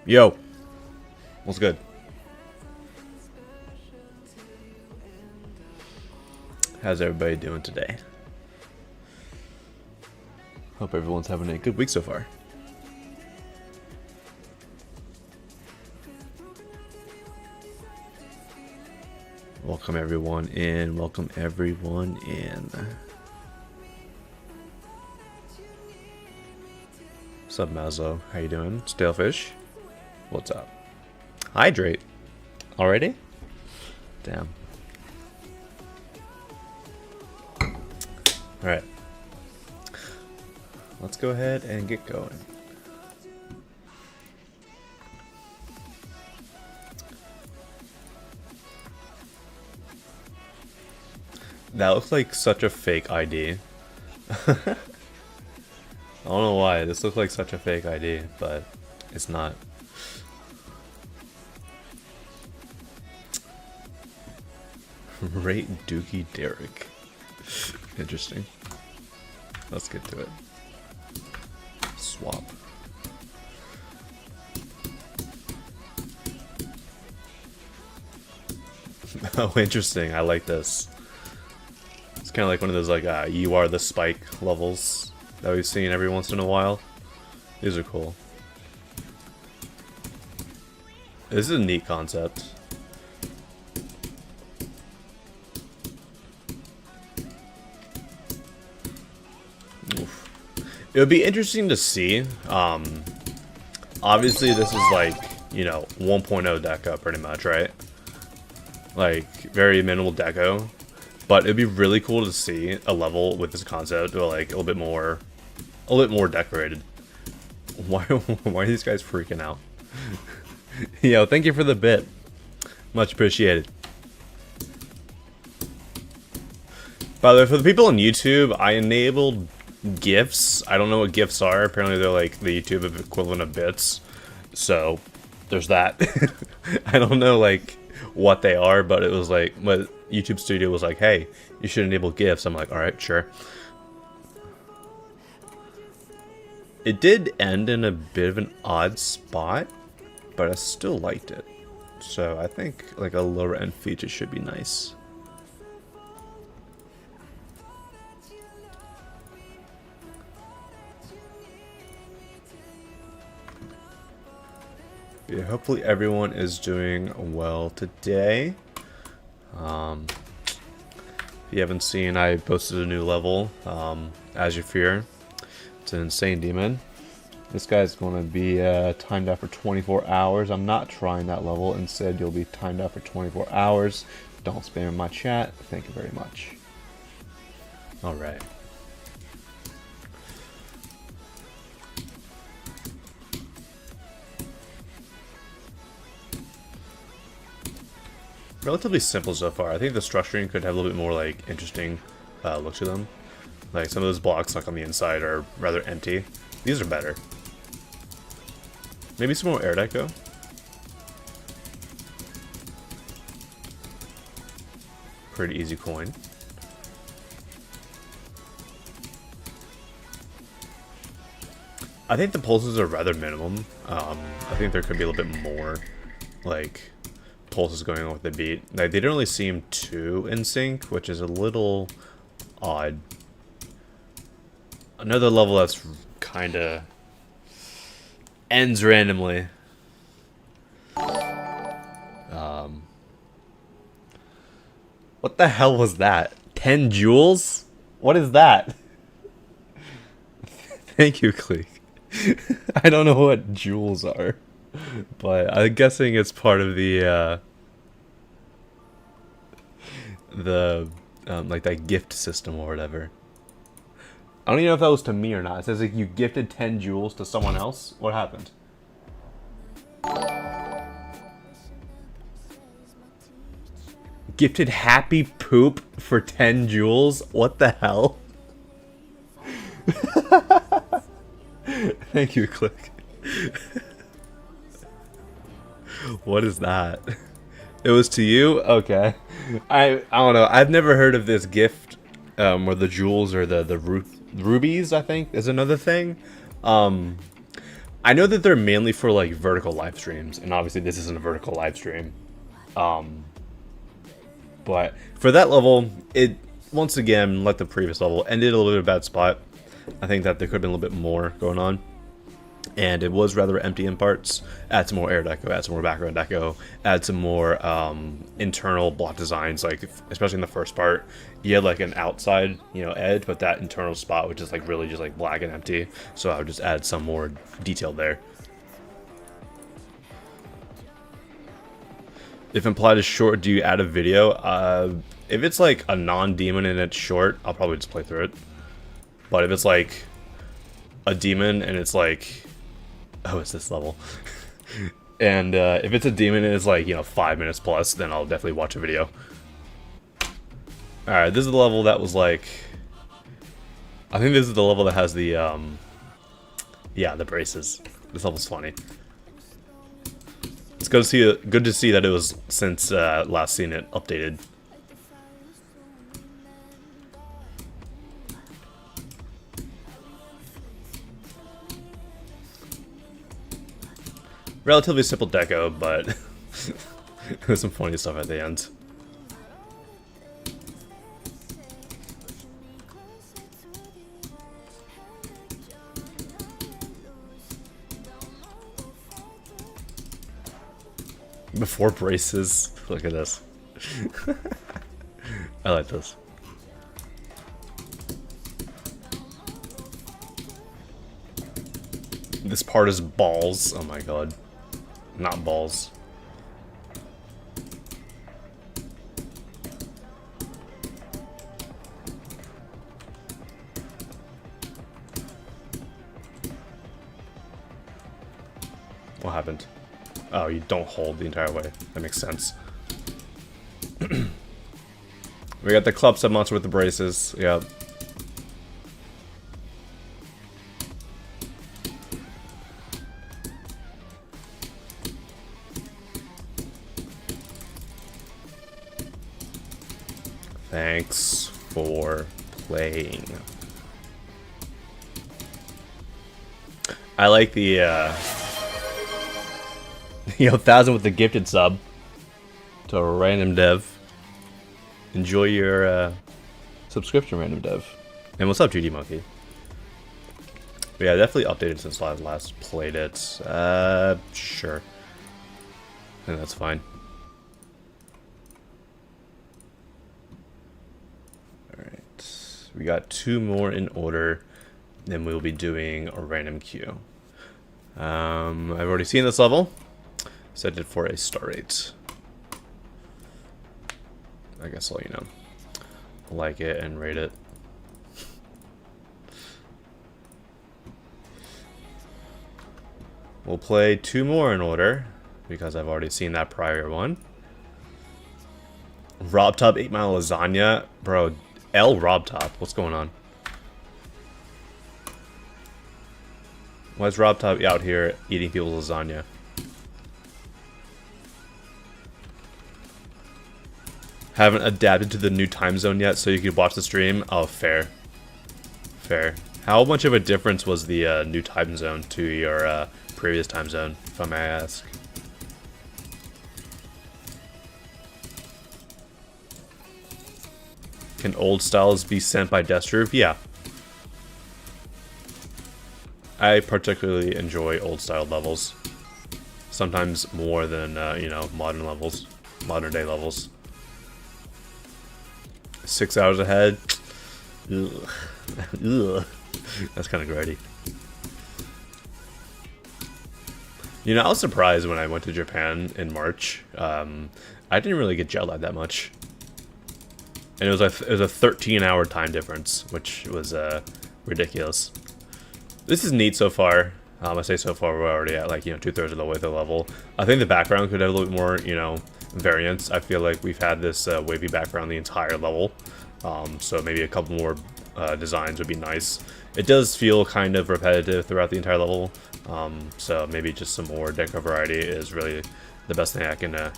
Yo, what's good? How's everybody doing today? Hope everyone's having a good week so far. Welcome everyone in. Welcome everyone in. What's up, Mazlo? How you doing? Stalefish? What's up? Hydrate. Already? Damn. Alright. Let's go ahead and get going. That looks like such a fake ID. I don't know why. This looks like such a fake ID, but it's not. Rate Dookie Derek. Interesting. Let's get to it. Swap. Oh, interesting. I like this. It's kind of like one of those like you are the spike levels that we've seen every once in a while. These are cool. This is a neat concept. Oof. It would be interesting to see. Obviously this is like, you know, 1.0 deco pretty much, right? Like very minimal deco. But it'd be really cool to see a level with this concept, or like a little bit more decorated. Why are these guys freaking out? Yo, thank you for the bit. Much appreciated. By the way, for the people on YouTube, I enabled GIFs. I don't know what GIFs are. Apparently they're like the YouTube equivalent of bits. So, there's that. I don't know like what they are, but it was like, what YouTube Studio was like, hey, you should enable GIFs. I'm like, alright, sure. It did end in a bit of an odd spot, but I still liked it. So I think like a lower end feature should be nice. Yeah, hopefully everyone is doing well today. If you haven't seen, I posted a new level, As You Fear. It's an insane demon. This guy's going to be timed out for 24 hours. I'm not trying that level. Instead, you'll be timed out for 24 hours. Don't spam in my chat. Thank you very much. Alright. Relatively simple so far. I think the structuring could have a little bit more like interesting look to them. Like some of those blocks like on the inside are rather empty. These are better. Maybe some more air deco. Pretty easy coin. I think the pulses are rather minimum. I think there could be a little bit more like pulses going on with the beat. Like, they don't really seem too in sync, which is a little odd. Another level that's kind of ends randomly. What the hell was that? 10 joules? What is that? Thank you, Cleek. I don't know what joules are, but I'm guessing it's part of the like that gift system or whatever. I don't even know if that was to me or not. It says like you gifted 10 joules to someone else. What happened? Gifted happy poop for 10 joules? What the hell? Thank you, Click. What is that? It was to you? Okay. I don't know. I've never heard of this gift, or the jewels or the rubies, I think, is another thing. I know that they're mainly for like vertical live streams, and obviously this isn't a vertical live stream. But for that level, it once again, like the previous level, ended a little bit of a bad spot. I think that there could have been a little bit more going on. And it was rather empty in parts. Add some more air deco, add some more background deco, add some more internal block designs, like especially in the first part. You had like an outside, edge, but that internal spot was just like really just like black and empty. So I would just add some more detail there. If implied is short, do you add a video? If it's like a non-demon and it's short, I'll probably just play through it. But if it's like a demon and it's like, oh, it's this level. And if it's a demon and it's like, 5 minutes plus, then I'll definitely watch a video. Alright, this is the level that was like, I think this is the level that has the, yeah, the braces. This level's funny. It's good to see that it was since last seen it updated. Relatively simple deco, but there's some funny stuff at the end. Before braces, look at this. I like this. This part is balls. Oh my god. Not balls. What happened? Oh, you don't hold the entire way. That makes sense. We got the club sub monster with the braces. Yep. Thanks for playing. I like the 1,000 with the gifted sub to a random dev. Enjoy your subscription, random dev. And what's up, 2D Monkey? But yeah, definitely updated since I last played it. Sure. I think that's fine. Alright. We got 2 more in order. Then we'll be doing a random queue. I've already seen this level. Set it for a star rate. I guess I'll, like it and rate it. We'll play 2 more in order, because I've already seen that prior one. Rob Top 8 Mile Lasagna. Bro, Rob Top, what's going on? Why is Rob Top out here eating people's lasagna? Haven't adapted to the new time zone yet, so you could watch the stream. Oh, fair. Fair. How much of a difference was the new time zone to your previous time zone, if I may ask? Can old styles be sent by Deathstroop? Yeah. I particularly enjoy old style levels. Sometimes more than, modern levels. Modern day levels. 6 hours ahead. Ugh. Ugh. That's kind of grody. I was surprised when I went to Japan in March. I didn't really get jet lag that much. And it was a 13-hour time difference, which was ridiculous. This is neat so far. I say so far we're already at like 2/3 of the way through the level. I think the background could have a little bit more variance. I feel like we've had this wavy background the entire level, so maybe a couple more designs would be nice. It does feel kind of repetitive throughout the entire level, so maybe just some more deco variety is really the best thing I can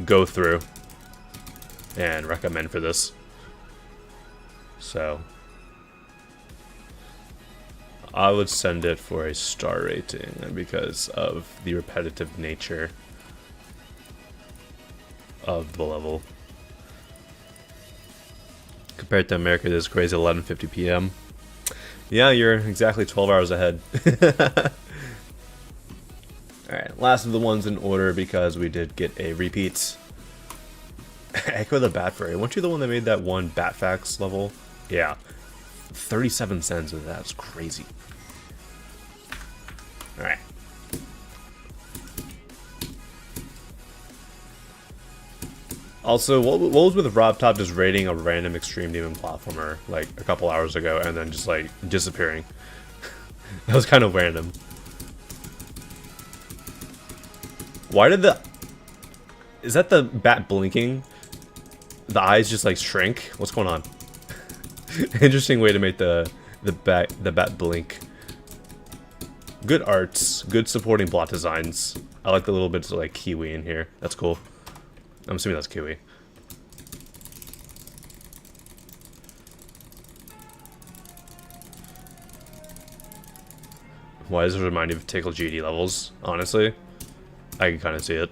go through and recommend for this. So I would send it for a star rating because of the repetitive nature of the level. Compared to America, this is crazy 11:50 p.m. Yeah, you're exactly 12 hours ahead. Alright, last of the ones in order because we did get a repeat. Echo the Bat Fairy. Weren't you the one that made that one Batfax level? Yeah. 37 cents of that's crazy. Alright. Also, what was with Rob Top just raiding a random Extreme Demon platformer like a couple hours ago and then just like disappearing? That was kind of random. Why did the... Is that the bat blinking? The eyes just like shrink? What's going on? Interesting way to make the bat blink. Good arts, good supporting plot designs. I like the little bits of like kiwi in here. That's cool. I'm assuming that's kiwi. Why does it remind you of Tickle GD levels? Honestly, I can kind of see it.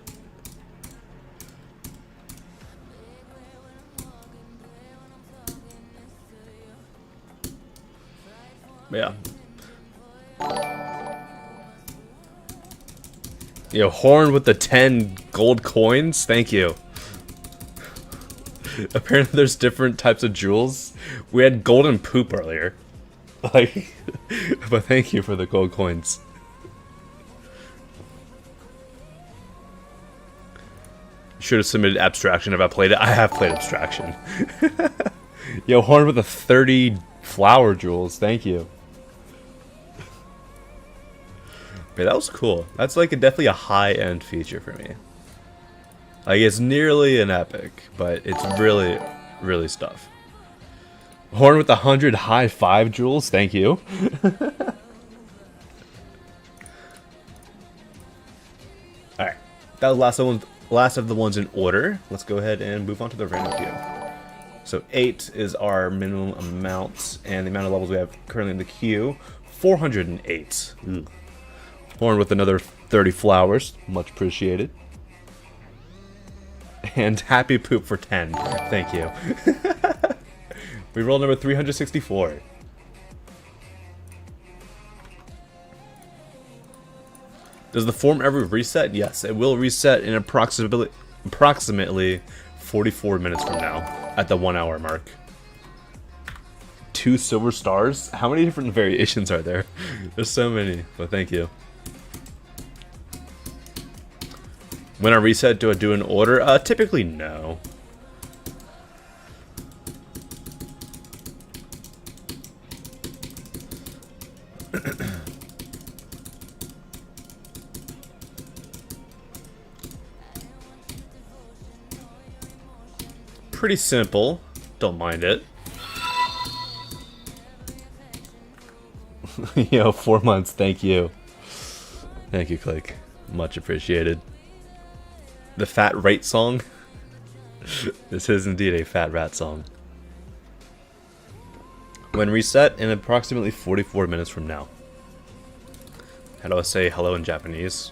Yeah. Yo, Horn with the 10 gold coins? Thank you. Apparently there's different types of jewels. We had golden poop earlier. Like, but thank you for the gold coins. Should have submitted Abstraction if I played it. I have played Abstraction. Yo, Horn with the 30 flower jewels. Thank you. Man, that was cool. That's like definitely a high-end feature for me. Like, it's nearly an epic, but it's really, really stuff. Horn with 100 high 5 jewels. Thank you. Alright. That was last of the ones in order. Let's go ahead and move on to the random queue. So 8 is our minimum amount, and the amount of levels we have currently in the queue, 408. Horn with another 30 flowers. Much appreciated. And happy poop for 10. Thank you. We rolled number 364. Does the form ever reset? Yes, it will reset in approximately 44 minutes from now at the 1 hour mark. 2 silver stars? How many different variations are there? There's so many, but thank you. When I reset, do I do an order? Typically no. Pretty simple. Don't mind it. Yo, 4 months. Thank you. Thank you, Click. Much appreciated. The Fat Rate song? This is indeed a Fat Rat song. When reset in approximately 44 minutes from now. How do I say hello in Japanese?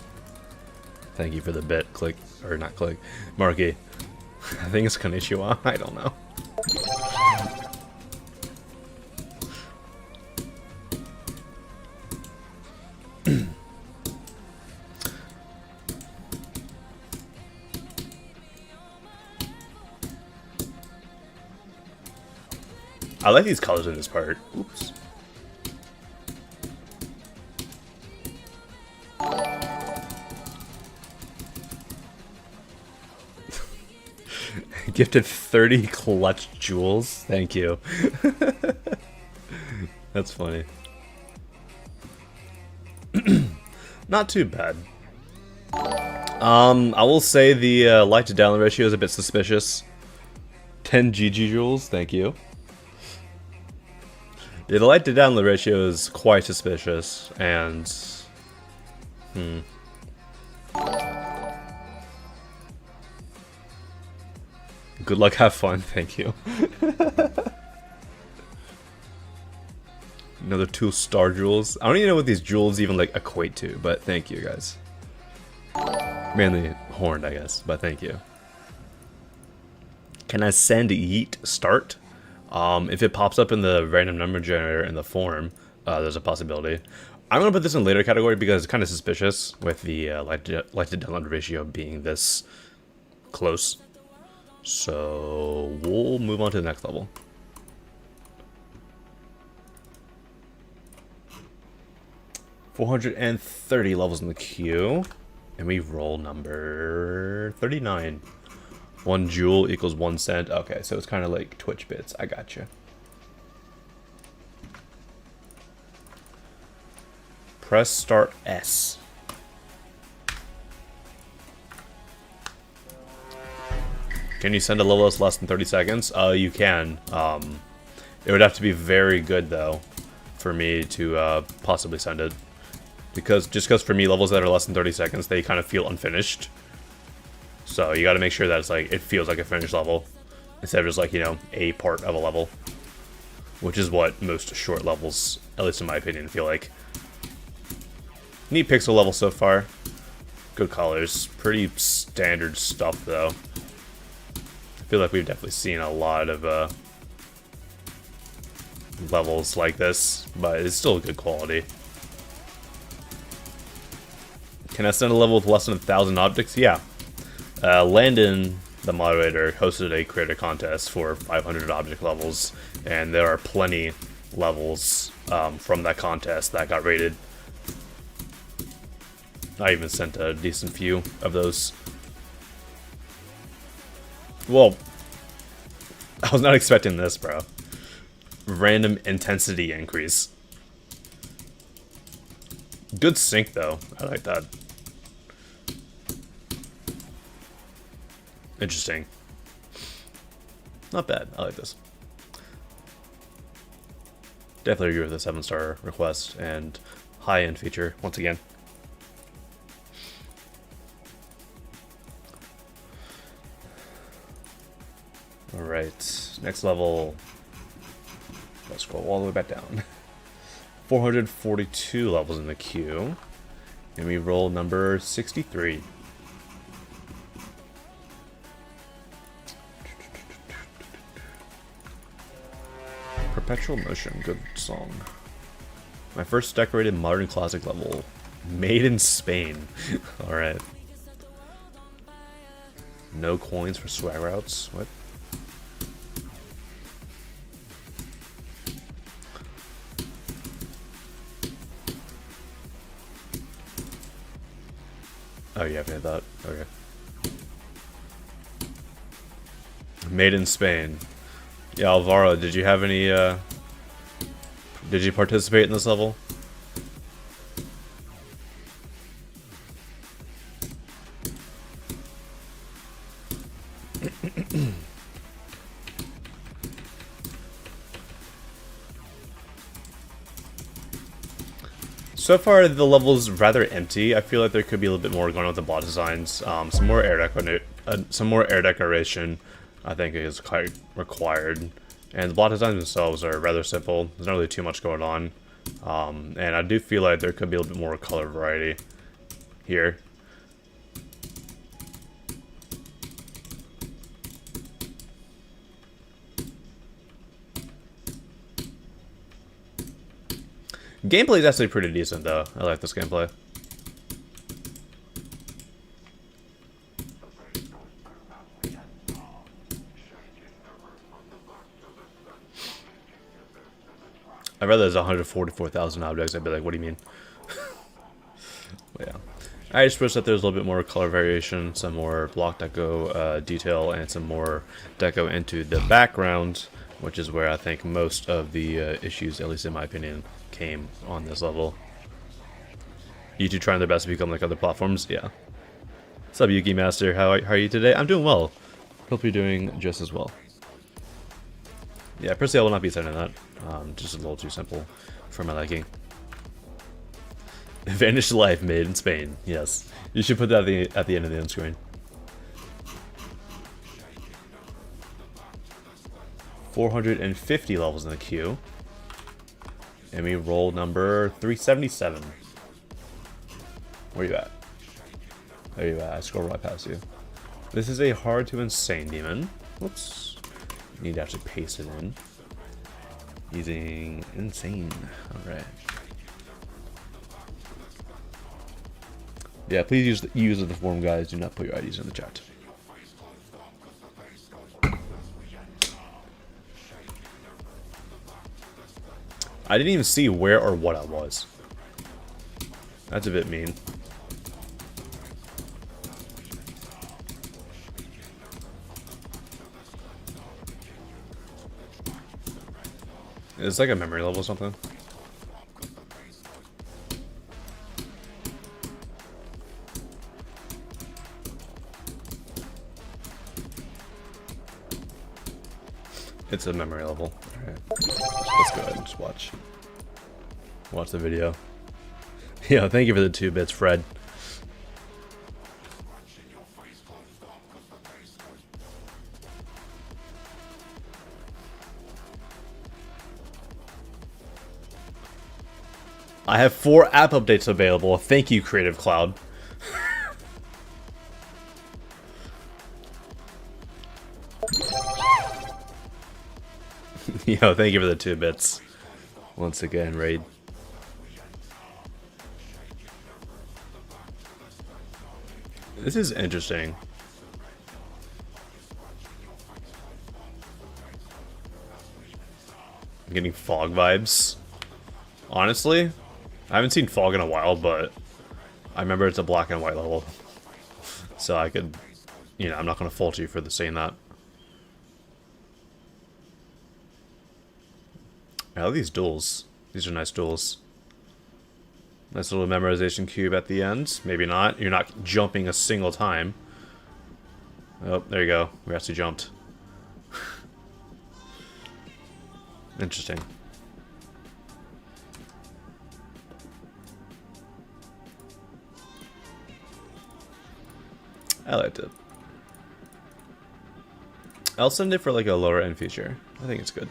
Thank you for the bit, Click. Or not Click. Marky. I think it's Konnichiwa. I don't know. I like these colors in this part. Oops. Gifted 30 clutch jewels. Thank you. That's funny. Not too bad. I will say the light to download ratio is a bit suspicious. 10 GG jewels. Thank you. Yeah, the light to download ratio is quite suspicious, and... Good luck, have fun, thank you. Another 2 star jewels. I don't even know what these jewels even like equate to, but thank you guys. Mainly horned, I guess, but thank you. Can I send yeet start? If it pops up in the random number generator in the form, there's a possibility. I'm gonna put this in later category because it's kind of suspicious with the like to download ratio being this close. So we'll move on to the next level. $430 levels in the queue, and we roll number 39. 1 jewel equals 1 cent. Okay, so it's kind of like Twitch bits. I gotcha. Press start S. Can you send a level that's less than 30 seconds? You can. It would have to be very good though for me to possibly send it. Because for me, levels that are less than 30 seconds, they kind of feel unfinished. So you got to make sure that it's like it feels like a finished level instead of just like, you know, a part of a level, which is what most short levels, at least in my opinion, feel like. Neat pixel level so far. Good colors. Pretty standard stuff though. I feel like we've definitely seen a lot of levels like this, but it's still good quality. Can I send a level with less than 1,000 objects? Yeah. Landon, the moderator, hosted a creator contest for 500 object levels, and there are plenty levels from that contest that got rated. I even sent a decent few of those. Well, I was not expecting this, bro. Random intensity increase. Good sync, though. I like that. Interesting. Not bad. I like this. Definitely agree with the 7-star request and high-end feature once again. Alright, next level. Let's scroll all the way back down. 442 levels in the queue. And we roll number 63. Perpetual Motion, good song. My first decorated modern classic level. Made in Spain. Alright. No coins for swag routes. What? Oh, you haven't hit that? Okay. Made in Spain. Yeah, Alvaro, did you have any, did you participate in this level? So far, the level's rather empty. I feel like there could be a little bit more going on with the bot designs. Some more air decoration, I think, is quite required. And the bot designs themselves are rather simple. There's not really too much going on. And I do feel like there could be a little bit more color variety here. Gameplay is actually pretty decent, though. I like this gameplay. I'd rather there's 144,000 objects. I'd be like, what do you mean? But yeah. I just wish that there's a little bit more color variation, some more block deco detail, and some more deco into the background, which is where I think most of the issues, at least in my opinion, came on this level. YouTube trying their best to become like other platforms, yeah. What's up, Yuki Master? How are you today? I'm doing well. Hope you're doing just as well. Yeah, personally I will not be sending that. Just a little too simple for my liking. Vanished Life made in Spain. Yes, you should put that at the end of the end screen. 450 levels in the queue. And we roll number 377. Where you at? There you at. I scroll right past you. This is a hard to insane demon. Whoops. Need to actually paste it in. Using insane. Alright. Yeah, please use the form, guys. Do not put your IDs in the chat. I didn't even see where or what I was. That's a bit mean. It's like a memory level or something. It's a memory level. Alright. Let's go ahead and just watch the video. Yeah, thank you for the 2 bits, Fred. I have 4 app updates available. Thank you, Creative Cloud. Yo, thank you for the 2 bits. Once again, Raid. This is interesting. I'm getting fog vibes. Honestly, I haven't seen fog in a while, but I remember it's a black and white level. So I could, you know, I'm not going to fault you for saying that. I love these duels. These are nice duels. Nice little memorization cube at the end. Maybe not. You're not jumping a single time. Oh, there you go. We actually jumped. Interesting. I liked it. I'll send it for like a lower end feature. I think it's good.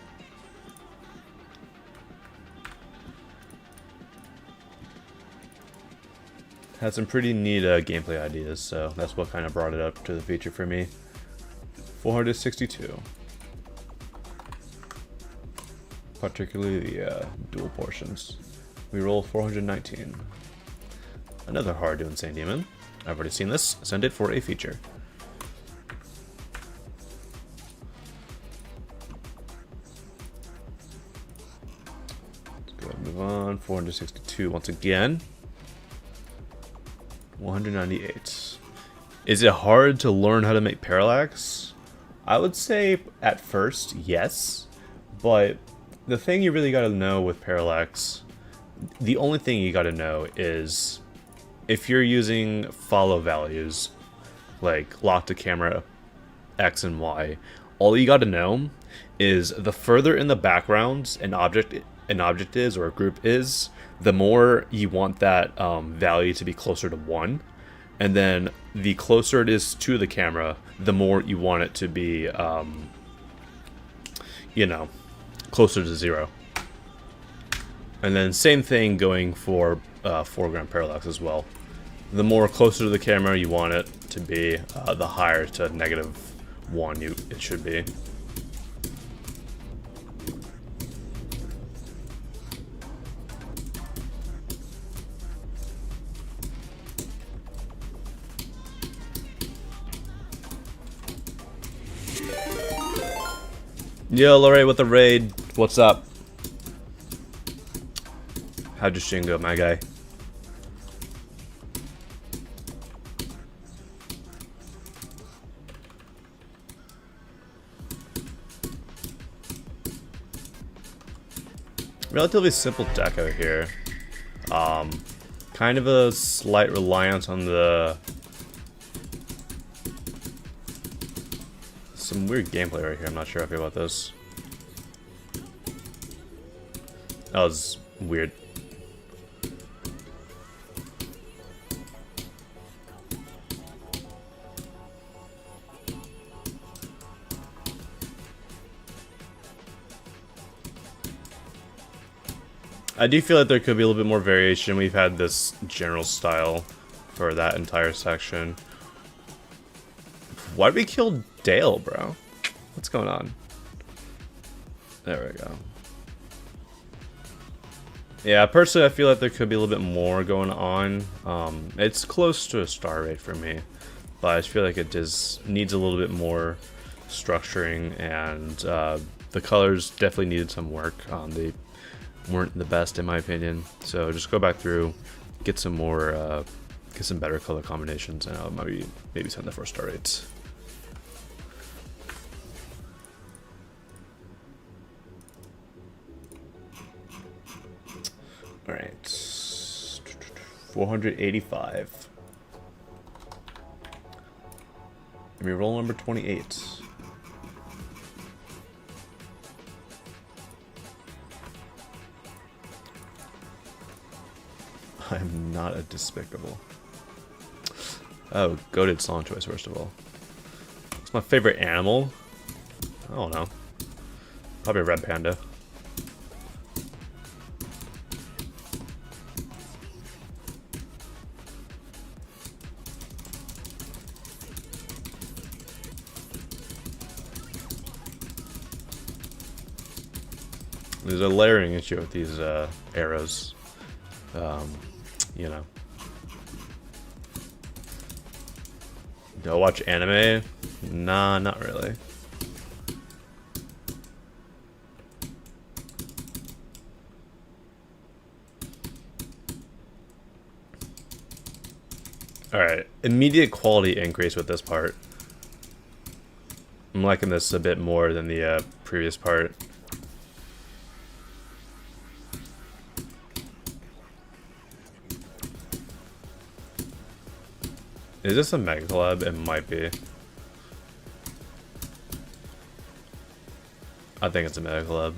Had some pretty neat gameplay ideas, so that's what kind of brought it up to the feature for me. 462. Particularly the dual portions. We roll 419. Another hard to insane demon. I've already seen this. Send it for a feature. Let's go ahead and move on. 462 once again. 198. Is it hard to learn how to make parallax? I would say at first, yes. But the thing you really got to know with parallax, the only thing you got to know is if you're using follow values, like lock to camera X and Y, all you got to know is the further in the background an object is or a group is, the more you want that value to be closer to 1. And then the closer it is to the camera, the more you want it to be, you know, closer to 0. And then same thing going for foreground parallax as well. The more closer to the camera you want it to be, the higher to -1 it should be. Yo, Lorraine with the raid. What's up? How'd your stream go, my guy? Relatively simple deco here. Kind of a slight reliance on the... Some weird gameplay right here. I'm not sure how I feel about this. That was weird. I do feel like there could be a little bit more variation. We've had this general style for that entire section. Why'd we kill Dale, bro? What's going on? There we go. Yeah, personally, I feel like there could be a little bit more going on. It's close to a star rate for me, but I just feel like it just needs a little bit more structuring, and the colors definitely needed some work. They weren't the best in my opinion, so just go back through, get some more, get some better color combinations, and I'll maybe send the 4 star rates. All right, 485. Let me roll number 28. I'm not a despicable. Oh, goated song choice, first of all. What's my favorite animal? I don't know. Probably a red panda. There's a layering issue with these arrows. You know. Do I watch anime? Nah, not really. Alright, immediate quality increase with this part. I'm liking this a bit more than the previous part. Is this a Mega Collab? It might be. I think it's a Mega Collab.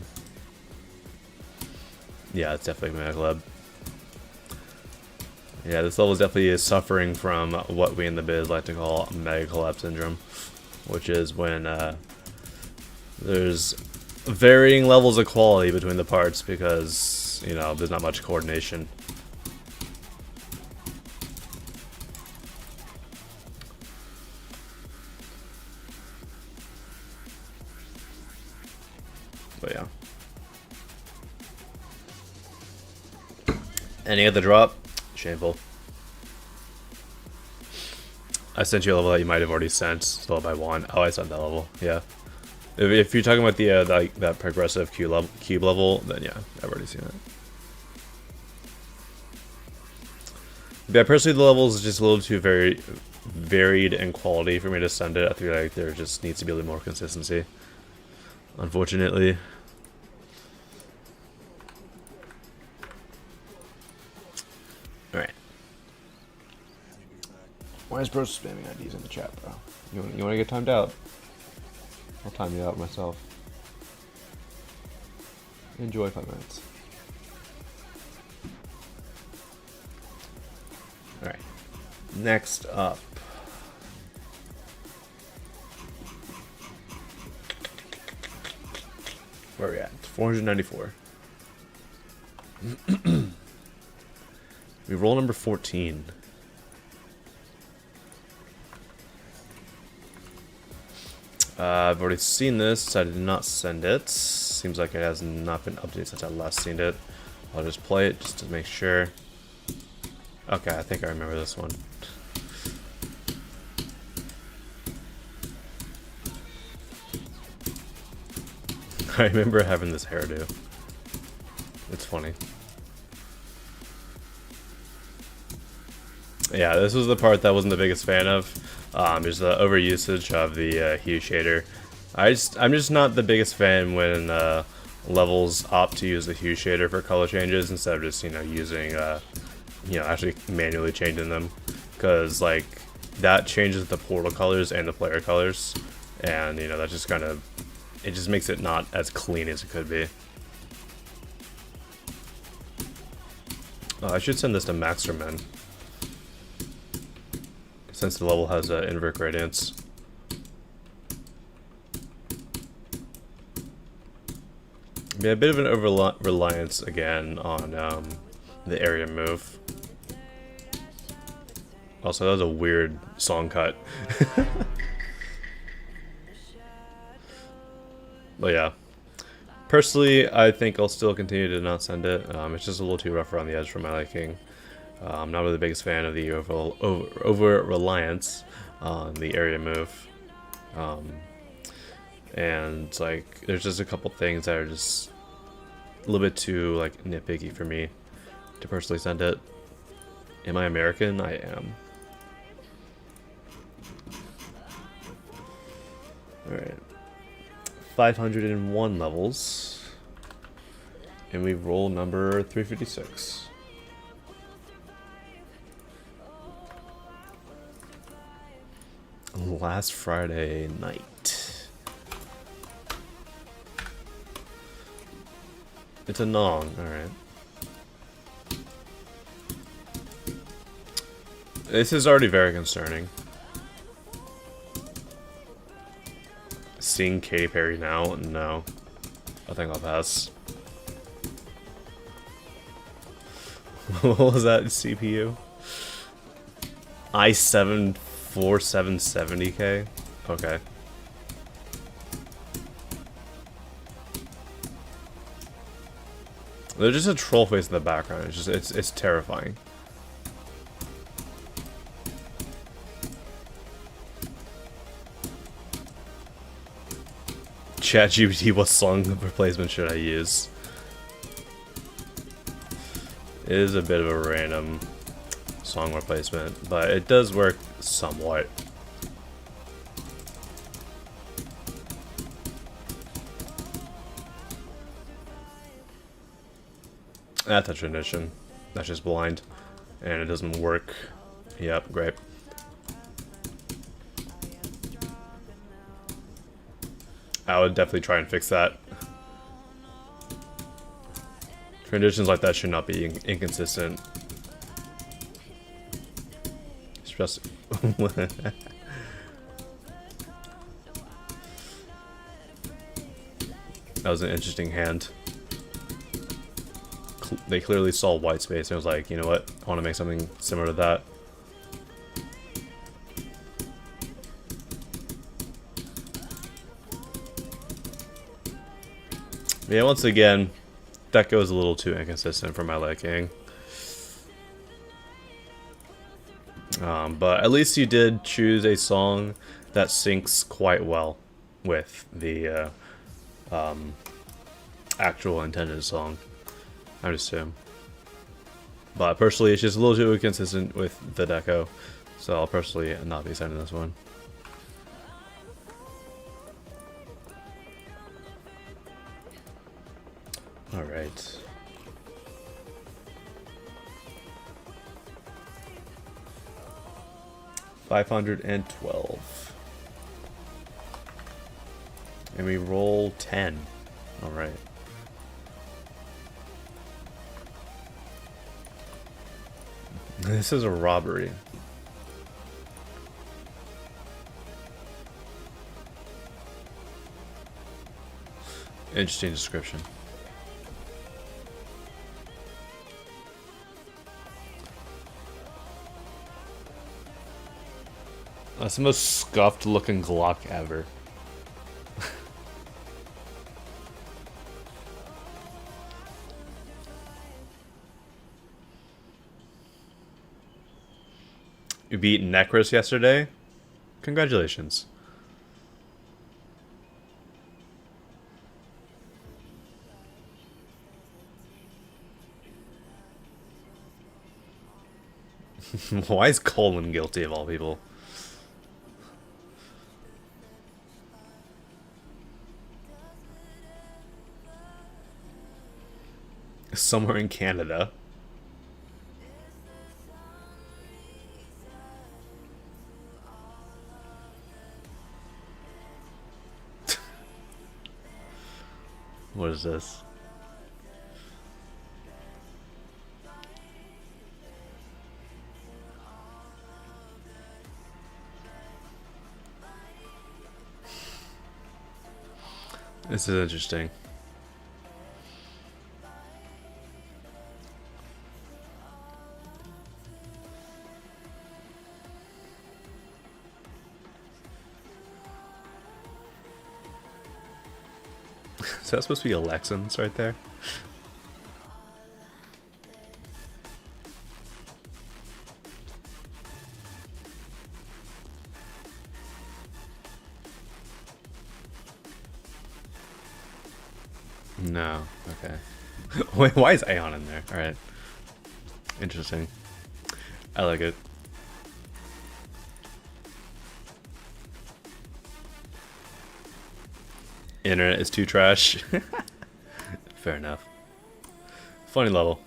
Yeah, it's definitely a Mega Collab. Yeah, this level is definitely suffering from what we in the biz like to call Mega Collab syndrome, which is when there's varying levels of quality between the parts because, you know, there's not much coordination. But yeah. Any other drop? Shameful. I sent you a level that you might have already sent. Still by 1. Oh, I sent that level. Yeah. If you're talking about the that progressive cube level, then yeah, I've already seen it. Yeah, personally, the levels is just a little too varied in quality for me to send it. I feel like there just needs to be a little more consistency. Unfortunately. Alright. Why is bro spamming IDs in the chat, bro? You want to get timed out? I'll time you out myself. Enjoy 5 minutes. Alright. Next up. Where are we at? 494. We roll number 14. I've already seen this, so I did not send it. Seems like it has not been updated since I last seen it. I'll just play it just to make sure. Okay, I think I remember this one. I remember having this hairdo. It's funny. Yeah, this was the part that I wasn't the biggest fan of. There's the overusage of the hue shader. I'm just not the biggest fan when levels opt to use the hue shader for color changes instead of just, you know, using actually manually changing them, because like that changes the portal colors and the player colors, and you know that just kind of, it just makes it not as clean as it could be. I should send this to Maxterman, since the level has invert gradients. Yeah, a bit of an over-reliance again on the area move. Also, that was a weird song cut. But yeah. Personally, I think I'll still continue to not send it. It's just a little too rough around the edge for my liking. I'm not really the biggest fan of the over-reliance on the area move. And like, there's just a couple things that are just a little bit too like nitpicky for me to personally send it. Am I American? I am. Alright. 501 levels. And we roll number 356. Last Friday night. It's a Nong, alright. This is already very concerning. Seeing Katy Perry now? No. I think I'll pass. What was that CPU? i7 4770K? Okay. There's just a troll face in the background. It's terrifying. ChatGPT, what song replacement should I use? It is a bit of a random song replacement, but it does work somewhat. That's a tradition. That's just blind. And it doesn't work. Yep, great. I would definitely try and fix that. Traditions like that should not be inconsistent. It's just... That was an interesting hand. They clearly saw white space and was like, you know what, I want to make something similar to that. Yeah, once again, that goes a little too inconsistent for my liking. But at least you did choose a song that syncs quite well with the actual intended song, I would assume. But personally, it's just a little too inconsistent with the deco, so I'll personally not be sending this one. Alright. $512. And we roll 10. Alright. This is a robbery. Interesting description. That's the most scuffed looking Glock ever. You beat Necros yesterday? Congratulations. Why is Colin guilty of all people? Somewhere in Canada. What is this? This is interesting. Is that supposed to be Alexans right there? No. Okay. Wait, why is Aeon in there? Alright. Interesting. I like it. Internet is too trash. Fair enough. Funny level.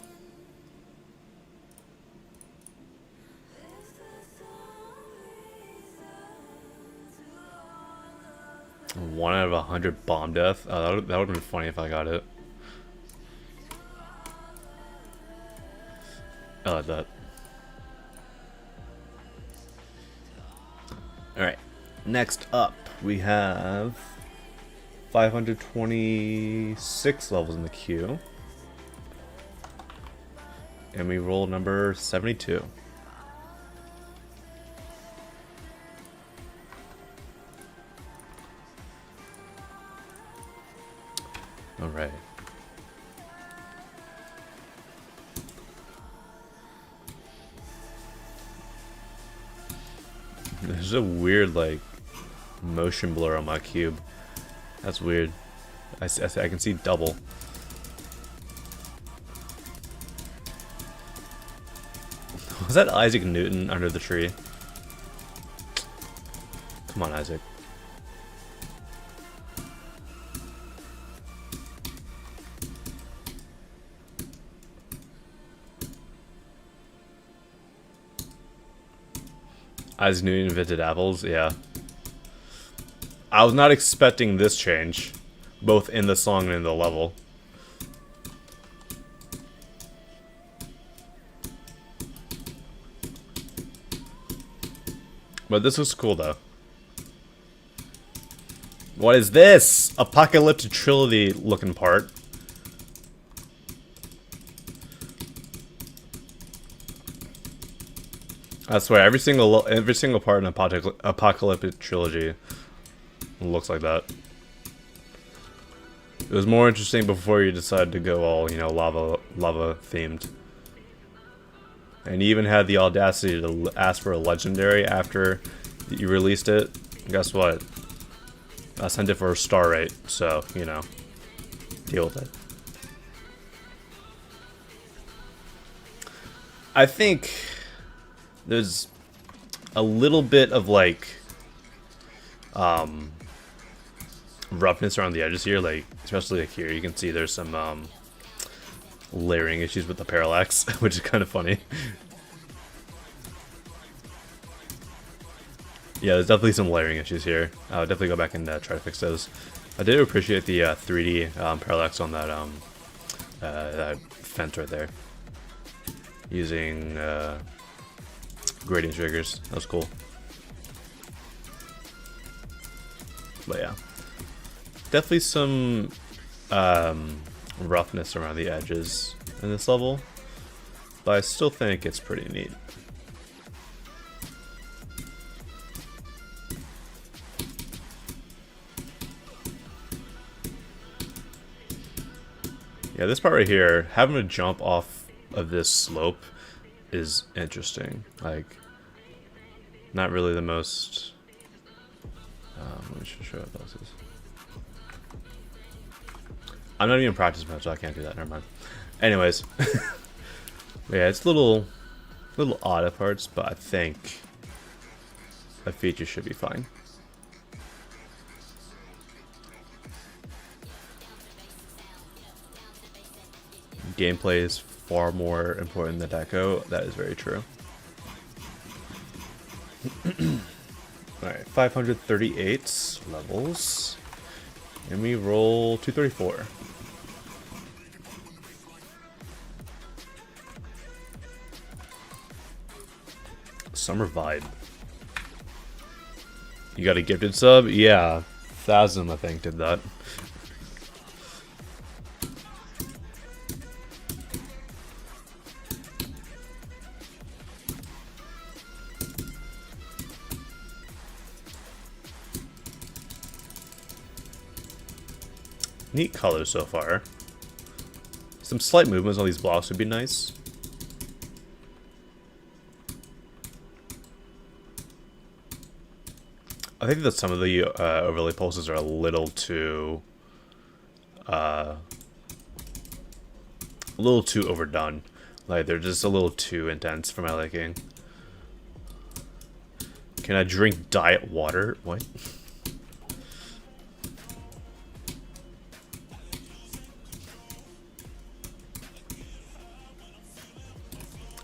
One out of 100 bomb death. Oh, that would have been funny if I got it. I like that. Alright. Next up, we have 526 levels in the queue. And we roll number 72. Alright. There's a weird, like, motion blur on my cube. That's weird. I can see double. Was that Isaac Newton under the tree? Come on, Isaac. Isaac Newton invented apples, yeah. I was not expecting this change, both in the song and in the level. But this was cool, though. What is this? Apocalyptic Trilogy looking part. I swear, every single part in Apocalyptic Trilogy looks like that. It was more interesting before you decided to go all, you know, lava themed. And you even had the audacity to ask for a legendary after you released it. Guess what? I sent it for a star rate, so, you know, deal with it. I think there's a little bit of, like, roughness around the edges here, like, especially like here, you can see there's some, layering issues with the parallax, which is kind of funny. Yeah, there's definitely some layering issues here. I'll definitely go back and try to fix those. I did appreciate the 3D parallax on that, that fence right there. Using gradient triggers. That was cool. But yeah. Definitely some roughness around the edges in this level. But I still think it's pretty neat. Yeah, this part right here, having to jump off of this slope is interesting. Like, not really the most... let me show you what this is. I'm not even practice mode, so I can't do that. Never mind. Anyways, yeah, it's little odd at parts, but I think a feature should be fine. Gameplay is far more important than deco. That is very true. Alright, 538 levels. And we roll 234. Summer vibe. You got a gifted sub? Yeah. Thasm, I think, did that. Neat colors so far. Some slight movements on these blocks would be nice. I think that some of the overlay pulses are a little too overdone. Like, they're just a little too intense for my liking. Can I drink diet water? What?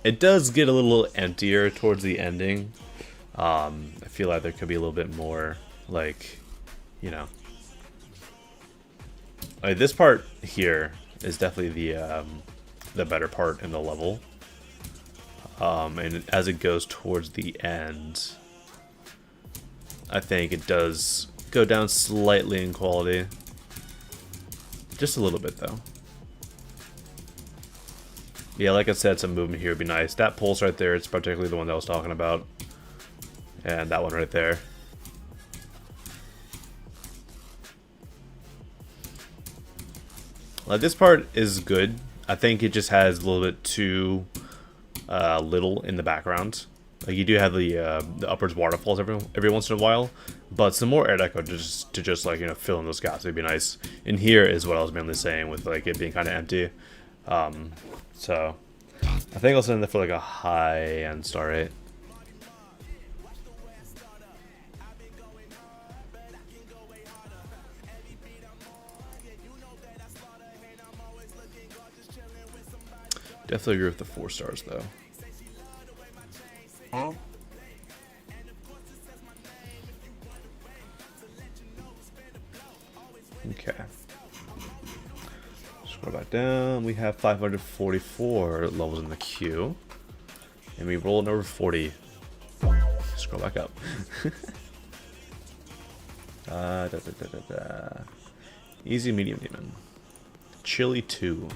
It does get a little emptier towards the ending. I feel like there could be a little bit more, like, you know. Like, this part here is definitely the better part in the level. And as it goes towards the end, I think it does go down slightly in quality. Just a little bit, though. Yeah, like I said, some movement here would be nice. That pulse right there, it's particularly the one that I was talking about. And that one right there. Like, this part is good. I think it just has a little bit too little in the background. Like, you do have the upwards waterfalls every once in a while, but some more air deco to just like, you know, fill in those gaps would be nice. And here is what I was mainly saying with like it being kind of empty. So I think I'll send it for like a high end star rate. Definitely agree with the 4 stars though. Huh? Okay. Scroll back down. We have 544 levels in the queue. And we roll number 40. Scroll back up. Easy, medium, demon. Chili 2.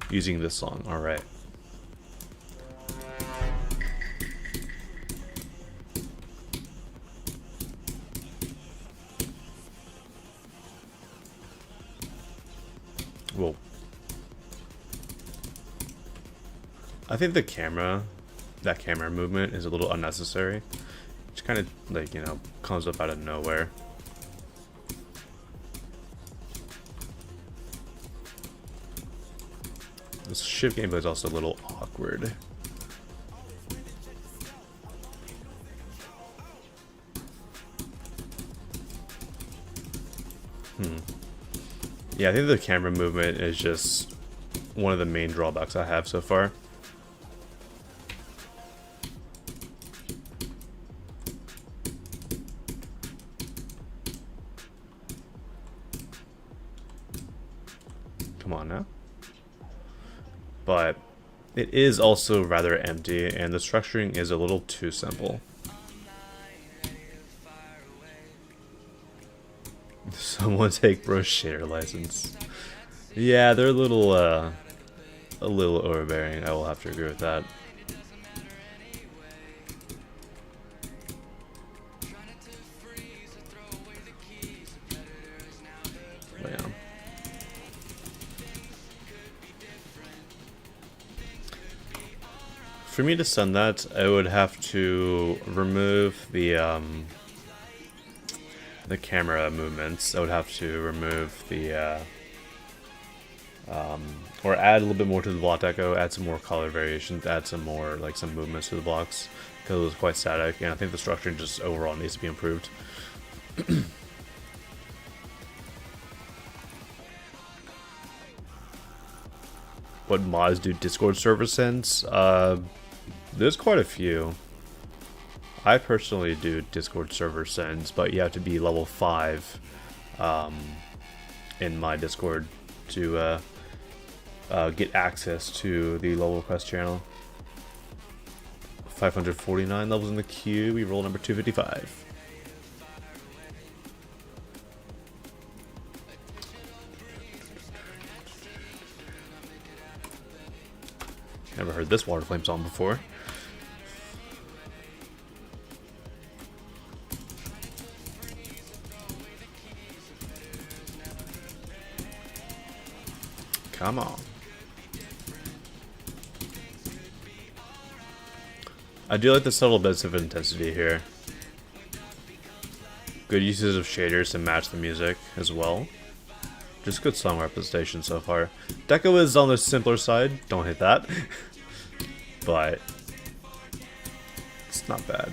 Using this song. Alright. Whoa. I think that camera movement is a little unnecessary. It's kind of like, you know, comes up out of nowhere. This shift gameplay is also a little awkward. Yeah, I think the camera movement is just one of the main drawbacks I have so far. Come on now. But it is also rather empty, and the structuring is a little too simple. Someone take Bro Shader license. Yeah, they're a little overbearing. I will have to agree with that. But yeah. For me to send that, I would have to remove the camera movements. I would have to remove the or add a little bit more to the block deco, add some more color variations, add some more like some movements to the blocks because it was quite static, and I think the structure just overall needs to be improved. What mods do Discord server sends? There's quite a few. I personally do Discord server sends, but you have to be level 5 in my Discord to get access to the level quest channel. 549 levels in the queue. We roll number 255. Never heard this water flame song before. Come on. I do like the subtle bits of intensity here. Good uses of shaders to match the music as well. Just good song representation so far. Deco is on the simpler side, don't hit that. But it's not bad.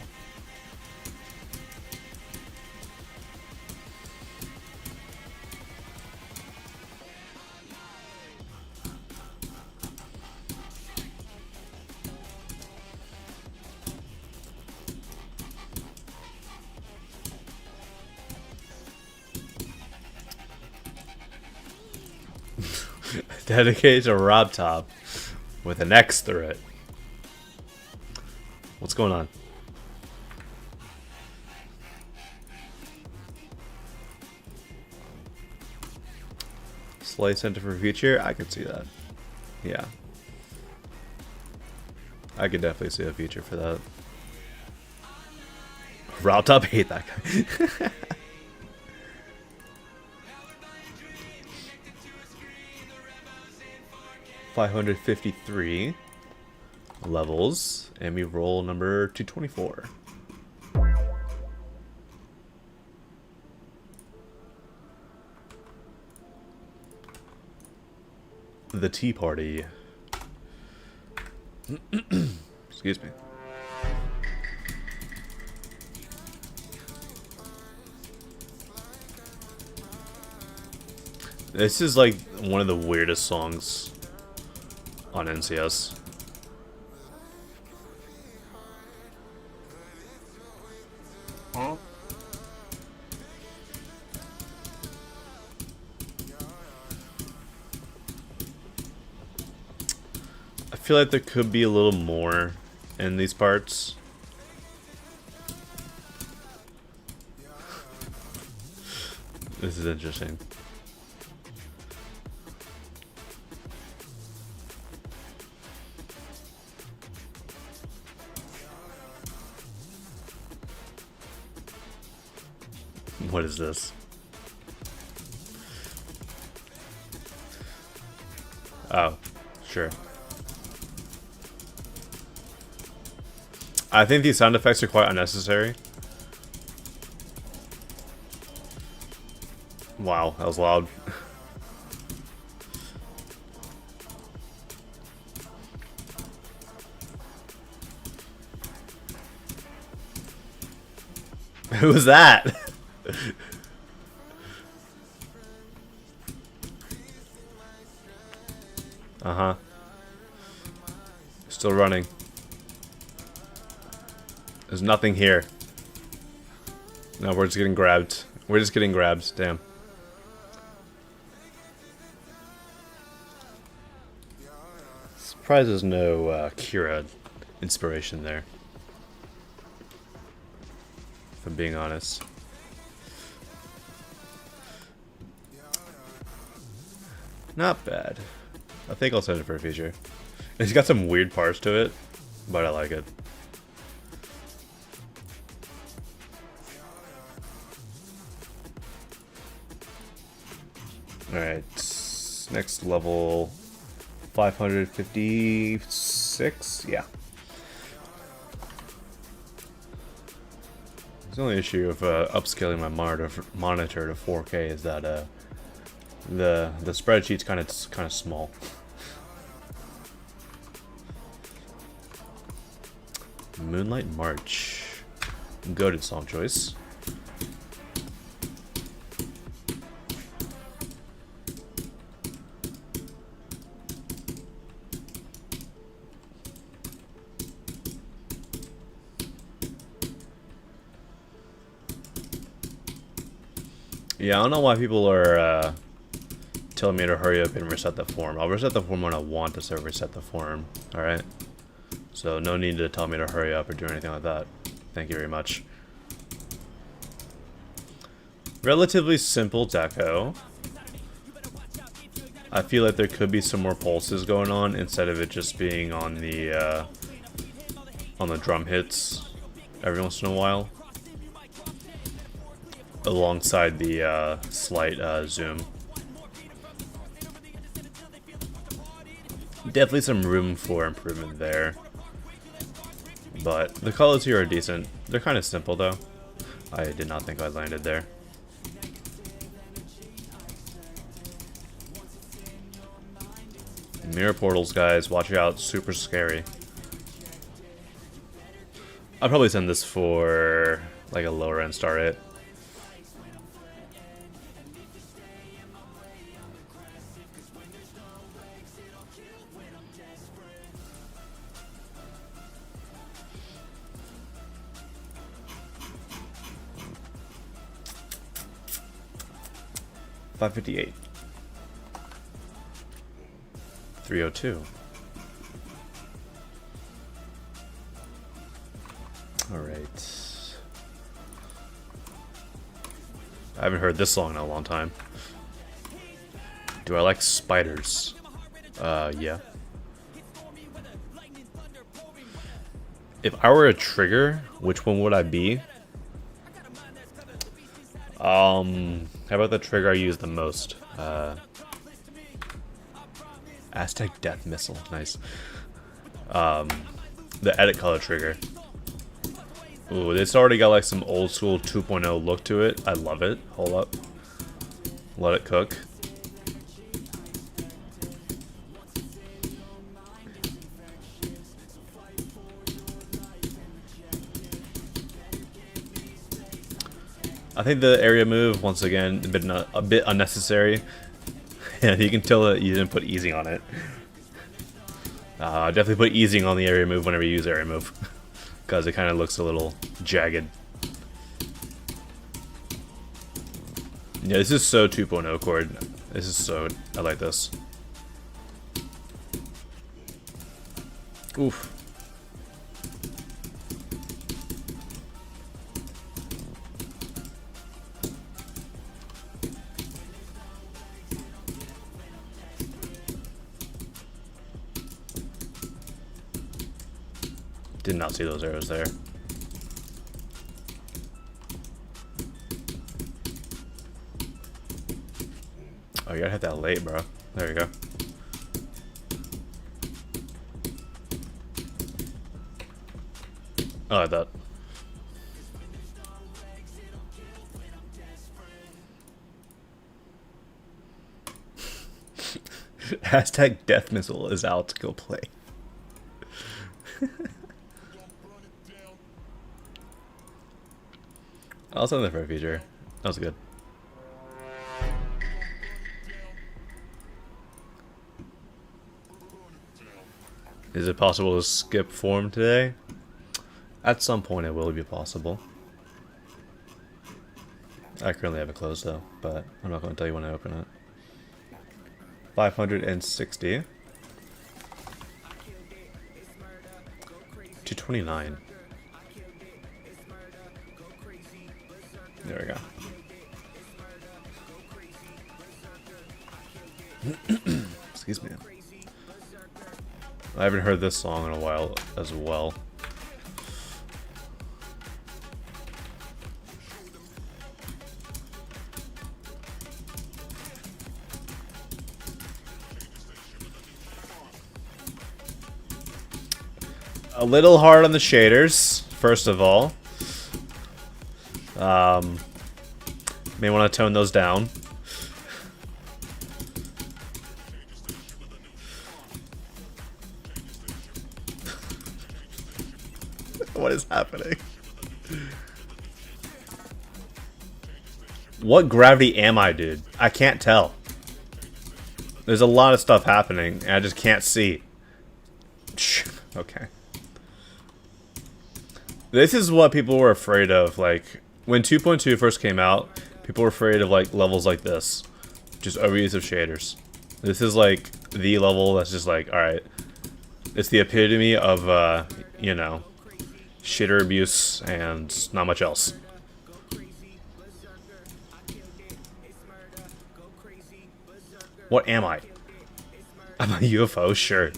Dedicated to Rob Top with an X through it. What's going on? Slight center for future? I could see that. Yeah. I could definitely see a future for that. Rob Top, hate that guy. 553 levels, and we roll number 224. The Tea Party. Excuse me. This is like one of the weirdest songs on NCS. Huh? I feel like there could be a little more in these parts. This is interesting. What is this? Oh, sure. I think these sound effects are quite unnecessary. Wow, that was loud. Who was that? Uh-huh. Still running. There's nothing here. No, we're just getting grabbed. We're just getting grabbed. Damn. Surprised there's no Kira inspiration there. If I'm being honest. Not bad. I think I'll send it for a feature. It's got some weird parts to it, but I like it. Alright, next level 556, yeah. The only issue of upscaling my monitor to 4K is that the spreadsheet's kind of small. Moonlight March, goated song choice. Yeah, I don't know why people are telling me to hurry up and reset the form. I'll reset the form when I want to reset the form, alright? So no need to tell me to hurry up or do anything like that. Thank you very much. Relatively simple deco. I feel like there could be some more pulses going on instead of it just being on the drum hits every once in a while. Alongside the slight zoom. Definitely some room for improvement there. But the colors here are decent. They're kind of simple though. I did not think I landed there. Mirror portals, guys. Watch out. Super scary. I'll probably send this for like a lower end star hit. $558. 302. Alright. I haven't heard this song in a long time. Do I like spiders? Yeah. If I were a trigger, which one would I be? How about the trigger I use the most? Aztec Death Missile, nice. The edit color trigger. Ooh, it's already got like some old school 2.0 look to it. I love it. Hold up. Let it cook. I think the area move, once again, a bit unnecessary. And you can tell that you didn't put easing on it. Definitely put easing on the area move whenever you use area move. Because it kind of looks a little jagged. Yeah, this is so 2.0 chord. This is so... I like this. Oof. Did not see those arrows there. Oh, you gotta hit that late, bro. There you go. I like that. Hashtag Death Missile is out to go play. I'll send that for a feature. That was good. Is it possible to skip form today? At some point it will be possible. I currently have it closed though, but I'm not going to tell you when I open it. 560. 229. There we go. Excuse me. I haven't heard this song in a while as well. A little hard on the shaders, first of all. May want to tone those down. What is happening? What gravity am I, dude? I can't tell. There's a lot of stuff happening, and I just can't see. Okay. This is what people were afraid of, like, when 2.2 first came out, people were afraid of, like, levels like this. Just overuse of shaders. This is, like, the level that's just like, alright. It's the epitome of, you know, shader abuse and not much else. What am I? I'm a UFO? Sure.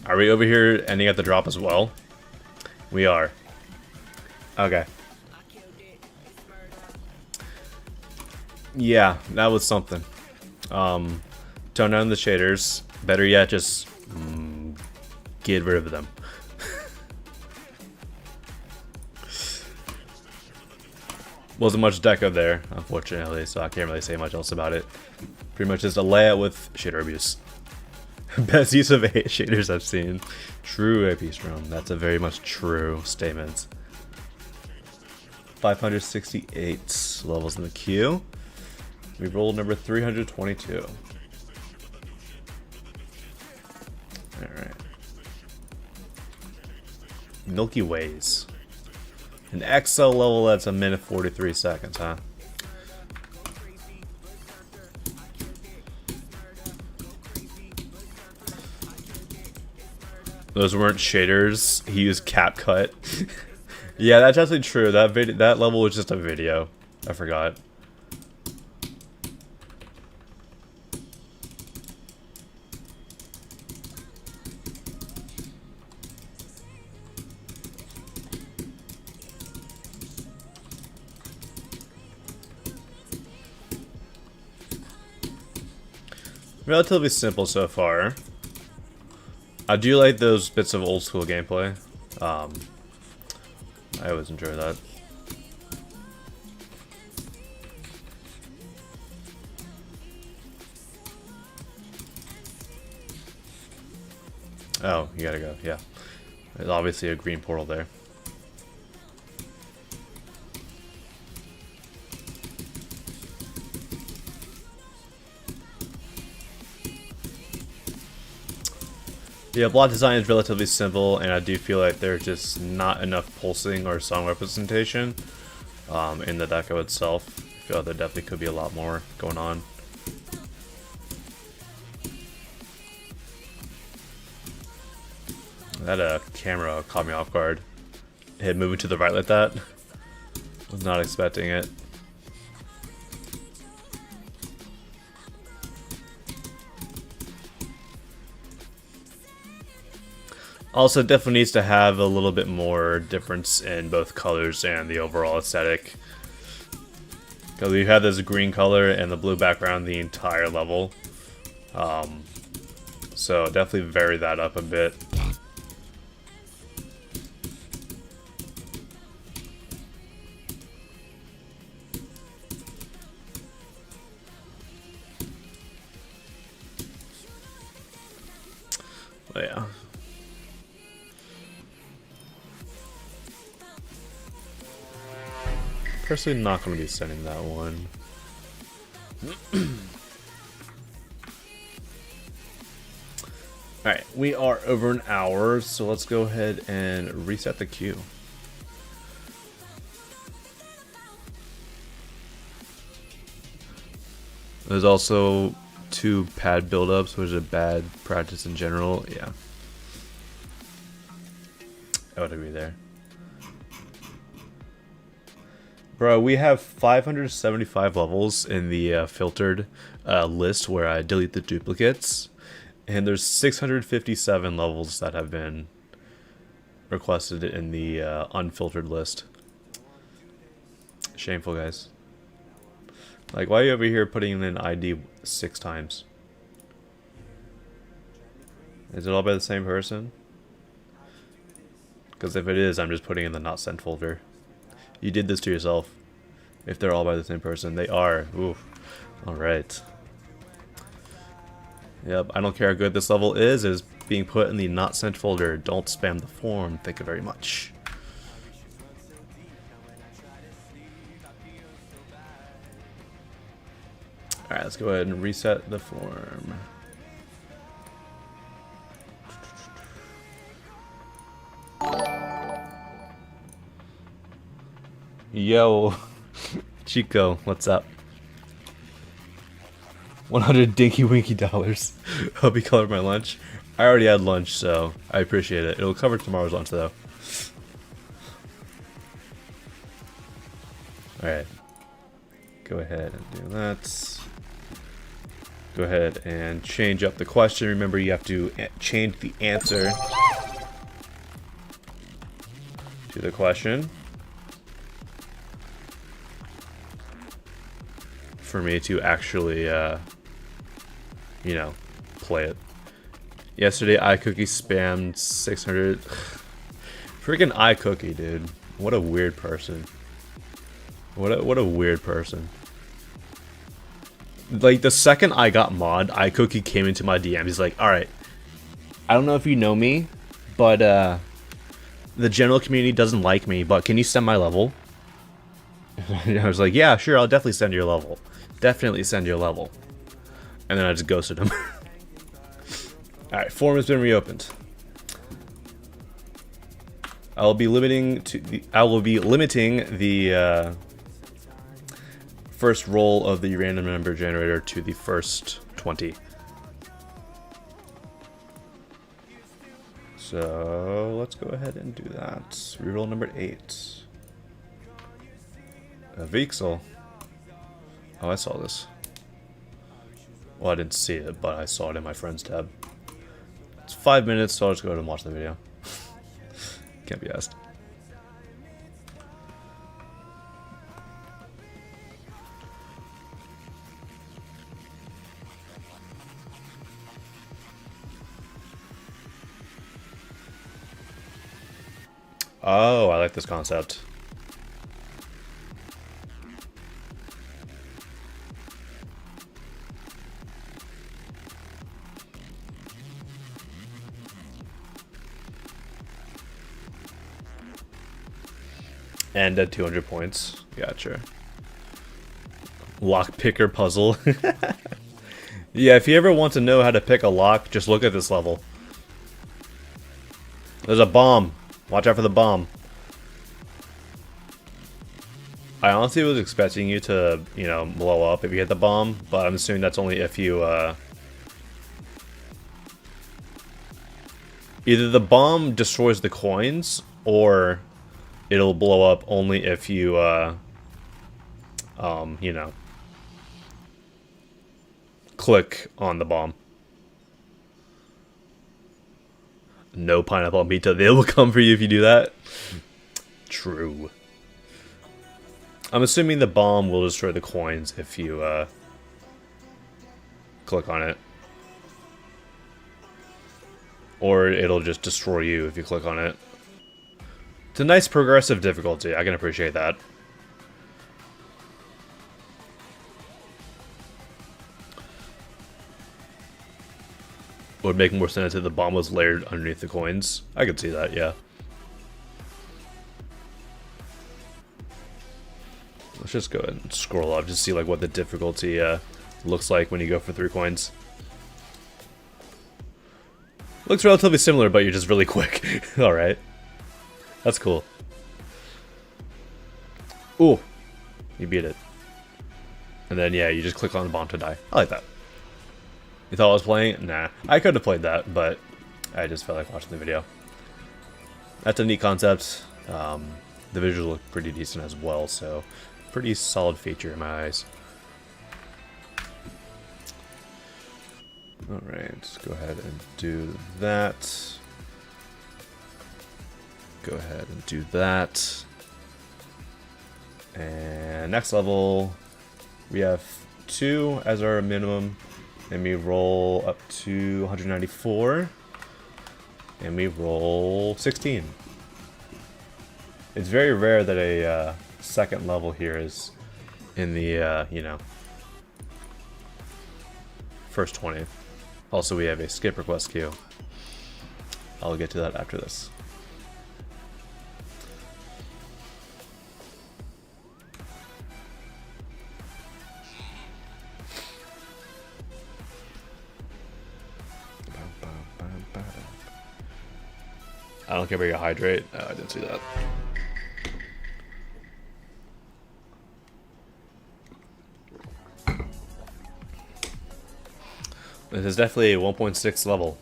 Are we over here ending at the drop as well? We are. Okay. Yeah, that was something. Tone down the shaders. Better yet, just get rid of them. Wasn't much deco there, unfortunately, so I can't really say much else about it. Pretty much just a layout with shader abuse. Best use of shaders I've seen. True AP Strom. That's a very much true statement. 568 levels in the queue. We rolled number 322. Alright. Milky Ways. An XL level that's a minute 43 seconds, huh? Those weren't shaders. He used CapCut. Yeah, that's actually true. That level was just a video. I forgot. Relatively simple so far. I do like those bits of old school gameplay. I always enjoy that. Oh, you gotta go, yeah. There's obviously a green portal there. Yeah, block design is relatively simple, and I do feel like there's just not enough pulsing or song representation in the deco itself. I feel like there definitely could be a lot more going on. That camera caught me off guard. It moving to the right like that. Was not expecting it. Also, it definitely needs to have a little bit more difference in both colors and the overall aesthetic. Because we have this green color and the blue background the entire level. So definitely vary that up a bit. But yeah. Personally not going to be sending that one. Alright, we are over an hour, so let's go ahead and reset the queue. There's also 2 pad buildups, which is a bad practice in general. Yeah. I would agree there. Bro, we have 575 levels in the filtered list where I delete the duplicates. And there's 657 levels that have been requested in the unfiltered list. Shameful, guys. Like, why are you over here putting in an ID 6 times? Is it all by the same person? Because if it is, I'm just putting in the not sent folder. You did this to yourself. If they're all by the same person. They are. Oof. Alright. Yep, I don't care how good this level is being put in the not sent folder. Don't spam the form. Thank you very much. Alright, let's go ahead and reset the form. Yo, Chico, what's up? 100 dinky winky dollars. Hope you covered my lunch. I already had lunch, so I appreciate it. It'll cover tomorrow's lunch, though. Alright. Go ahead and do that. Go ahead and change up the question. Remember, you have to change the answer to the question. for me to actually, you know, play it. Yesterday, iCookie spammed 600. Freaking iCookie, dude. What a weird person. What a weird person. Like, the second I got mod, iCookie came into my DM. He's like, alright, I don't know if you know me, but, the general community doesn't like me, but can you send my level? And I was like, yeah, sure, I'll definitely send your level. Definitely send your level. And then I just ghosted him. Alright, forum has been reopened. I will be limiting the first roll of the random number generator to the first 20. So let's go ahead and do that. Reroll number 8. A Vixel. Oh, I saw this. Well, I didn't see it, but I saw it in my friends tab. It's 5 minutes, so I'll just go ahead and watch the video. Can't be asked. Oh, I like this concept. And at 200 points. Gotcha. Lock picker puzzle. Yeah, if you ever want to know how to pick a lock, just look at this level. There's a bomb. Watch out for the bomb. I honestly was expecting you to, you know, blow up if you hit the bomb, but I'm assuming that's only if you, either the bomb destroys the coins, or it'll blow up only if you, you know, click on the bomb. No pineapple pizza. They will come for you if you do that. True. I'm assuming the bomb will destroy the coins if you, click on it. Or it'll just destroy you if you click on it. It's a nice progressive difficulty. I can appreciate that. Would make more sense if the bomb was layered underneath the coins. I could see that, yeah. Let's just go ahead and scroll up to see like what the difficulty looks like when you go for 3 coins. Looks relatively similar, but you're just really quick. Alright. That's cool. Ooh. You beat it. And then, yeah, you just click on the bomb to die. I like that. You thought I was playing? Nah. I could have played that, but I just felt like watching the video. That's a neat concept. The visuals look pretty decent as well, so pretty solid feature in my eyes. Alright, let's go ahead and do that. Go ahead and do that. And next level, we have 2 as our minimum. And we roll up to 194. And we roll 16. It's very rare that a second level here is in the, you know, first 20. Also, we have a skip request queue. I'll get to that after this. I don't care about your hydrate. Oh, I didn't see that. This is definitely a 1.6 level.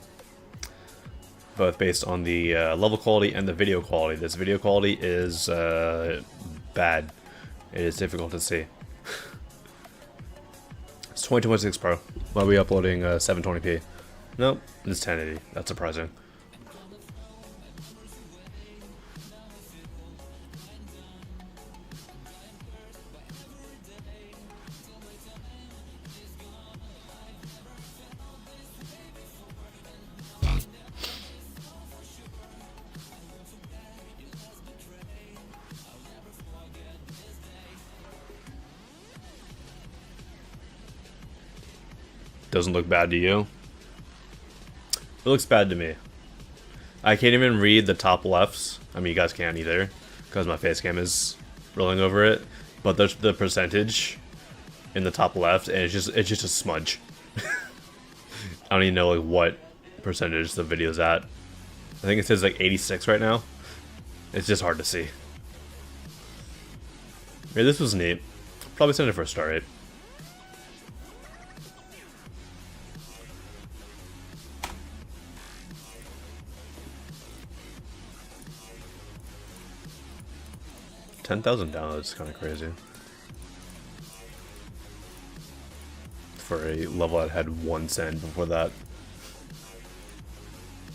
Both based on the level quality and the video quality. This video quality is bad. It is difficult to see. It's 2026 Pro. Why are we uploading 720p? Nope, it's 1080. That's surprising. doesn't look bad to you? It looks bad to me. I can't even read the top lefts. I mean, you guys can't either, because my face cam is rolling over it. But there's the percentage in the top left, and it's just a smudge. I don't even know like what percentage the video's at. I think it says like 86 right now. It's just hard to see. Yeah, this was neat. Probably send it for a star 8. $10,000 downloads is kind of crazy. For a level that had 1 cent before that.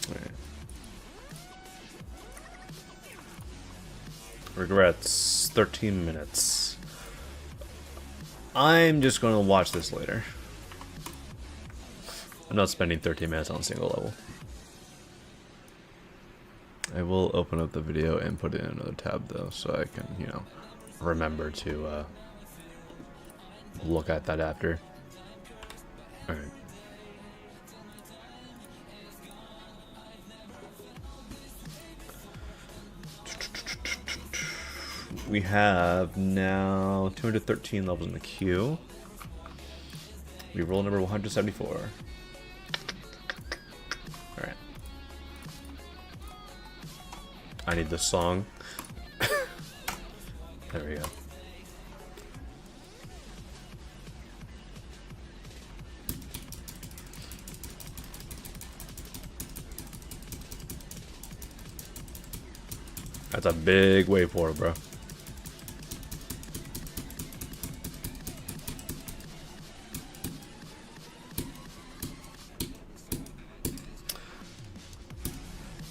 Alright. Regrets, 13 minutes. I'm just going to watch this later. I'm not spending 13 minutes on a single level. I will open up the video and put it in another tab though, so I can, you know, remember to look at that after. Alright. We have now 213 levels in the queue. We roll number 174. Alright. I need this song. There we go. That's a big wave for it, bro.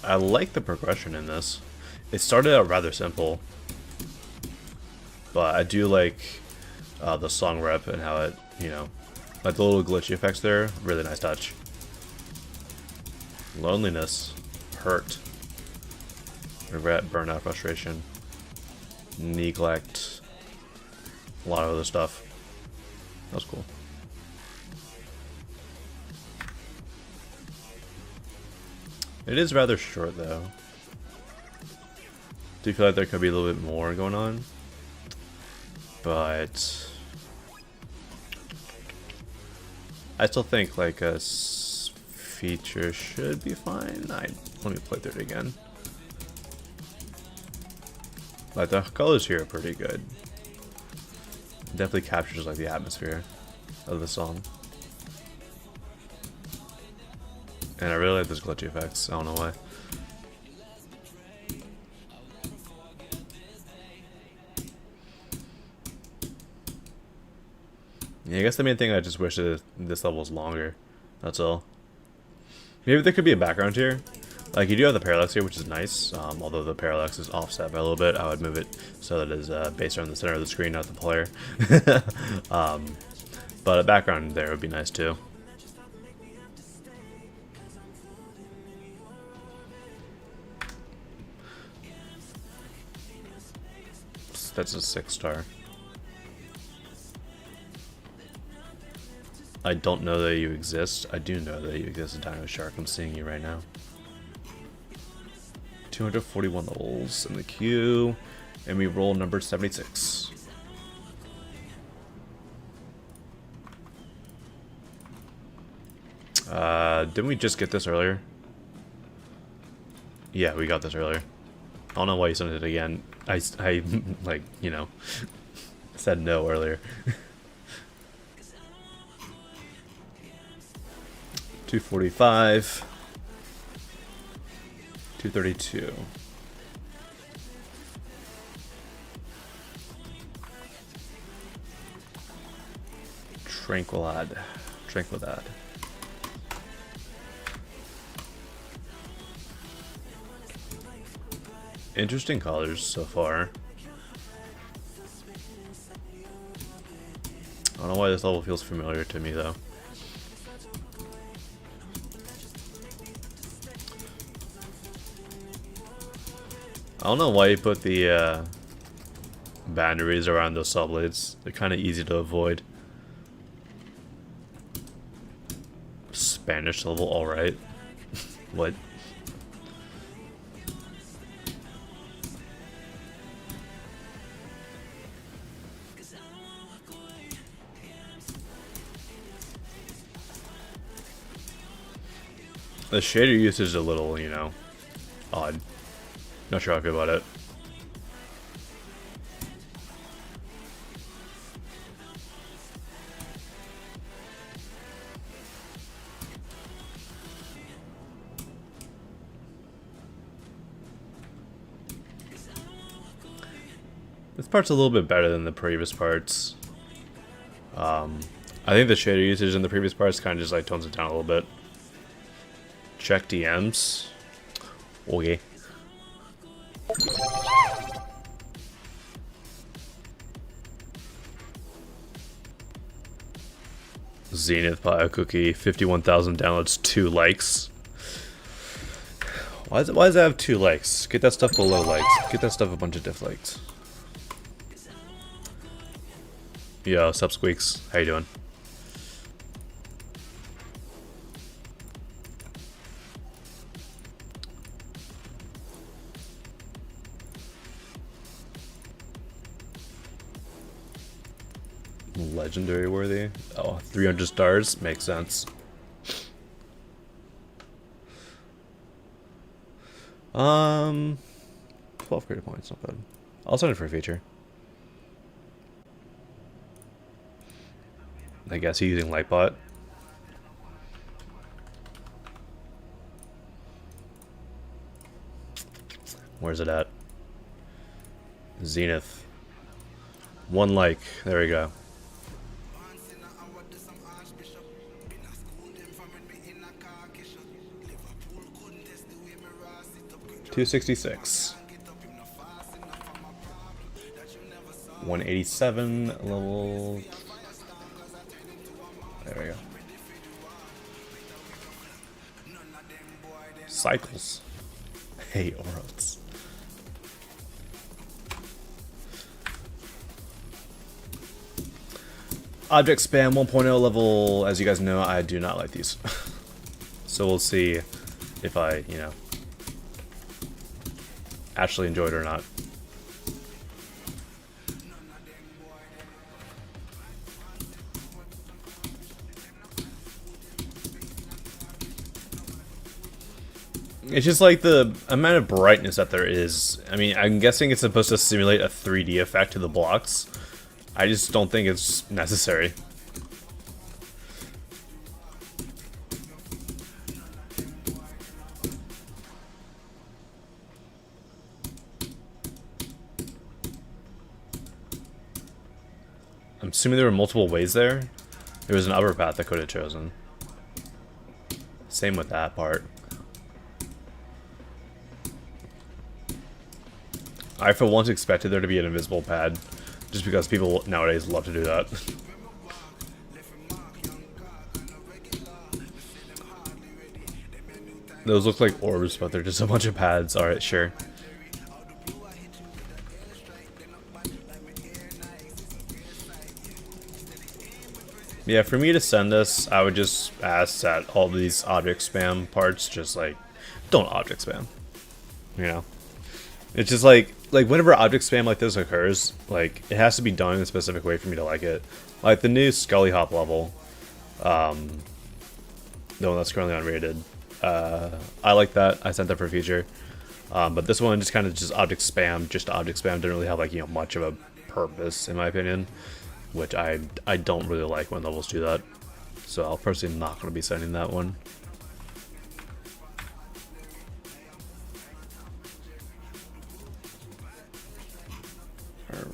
I like the progression in this. It started out rather simple, but I do like the song rep and how it, you know, like the little glitchy effects there. Really nice touch. Loneliness, hurt, regret, burnout, frustration, neglect, a lot of other stuff. That was cool. It is rather short though. Do you feel like there could be a little bit more going on? But I still think like a feature should be fine. Let me play through it again. Like the colors here are pretty good. It definitely captures like the atmosphere of the song. And I really like those glitchy effects. I don't know why. Yeah, I guess the main thing I just wish that this level was longer. That's all. Maybe there could be a background here. Like you do have the parallax here, which is nice. Although the parallax is offset by a little bit, I would move it so that it is based on the center of the screen, not the player. But a background there would be nice too. That's a 6-star. I don't know that you exist. I do know that you exist, Dino Shark. I'm seeing you right now. 241 levels in the queue, and we roll number 76. Didn't we just get this earlier? Yeah, we got this earlier. I don't know why you sent it again. I like, you know, said no earlier. 245. 232. Tranquilad. Tranquilad. Interesting colors so far. I don't know why this level feels familiar to me though. I don't know why you put the boundaries around those subblades. They're kind of easy to avoid. Spanish level, alright. What? The shader usage is a little, you know, odd. Not sure how I feel about it. This part's a little bit better than the previous parts. I think the shader usage in the previous parts kind of just like tones it down a little bit. Check DMs. Okay. Zenith Bio Cookie, 51,000 downloads, 2 likes. Why does it have 2 likes? Get that stuff below likes. Get that stuff a bunch of diff likes. Yo, sup Squeaks? How you doing? Legendary worthy? Oh, 300 stars? Makes sense. 12 credit points, not bad. I'll send it for a feature. I guess you're using Lightbot. Where's it at? Zenith. 1 like. There we go. $266. 187 level. There we go. Cycles. Hey, Oros. Object spam 1.0 level. As you guys know, I do not like these. So we'll see if I, you know, actually enjoyed it or not. It's just like the amount of brightness that there is. I mean, I'm guessing it's supposed to simulate a 3D effect to the blocks. I just don't think it's necessary. I'm assuming there were multiple ways there. There was an upper path I could have chosen. Same with that part. I for once expected there to be an invisible pad, just because people nowadays love to do that. Those look like orbs, but they're just a bunch of pads. Alright, sure. Yeah, for me to send this, I would just ask that all these object spam parts just like, don't object spam. You know? It's just like whenever object spam like this occurs, like it has to be done in a specific way for me to like it. Like the new Scully Hop level, the one that's currently unrated. I like that. I sent that for a feature. But this one just kind of just object spam, just object spam. Didn't really have like, you know, much of a purpose in my opinion, which I don't really like when levels do that. So I'll personally not going to be sending that one.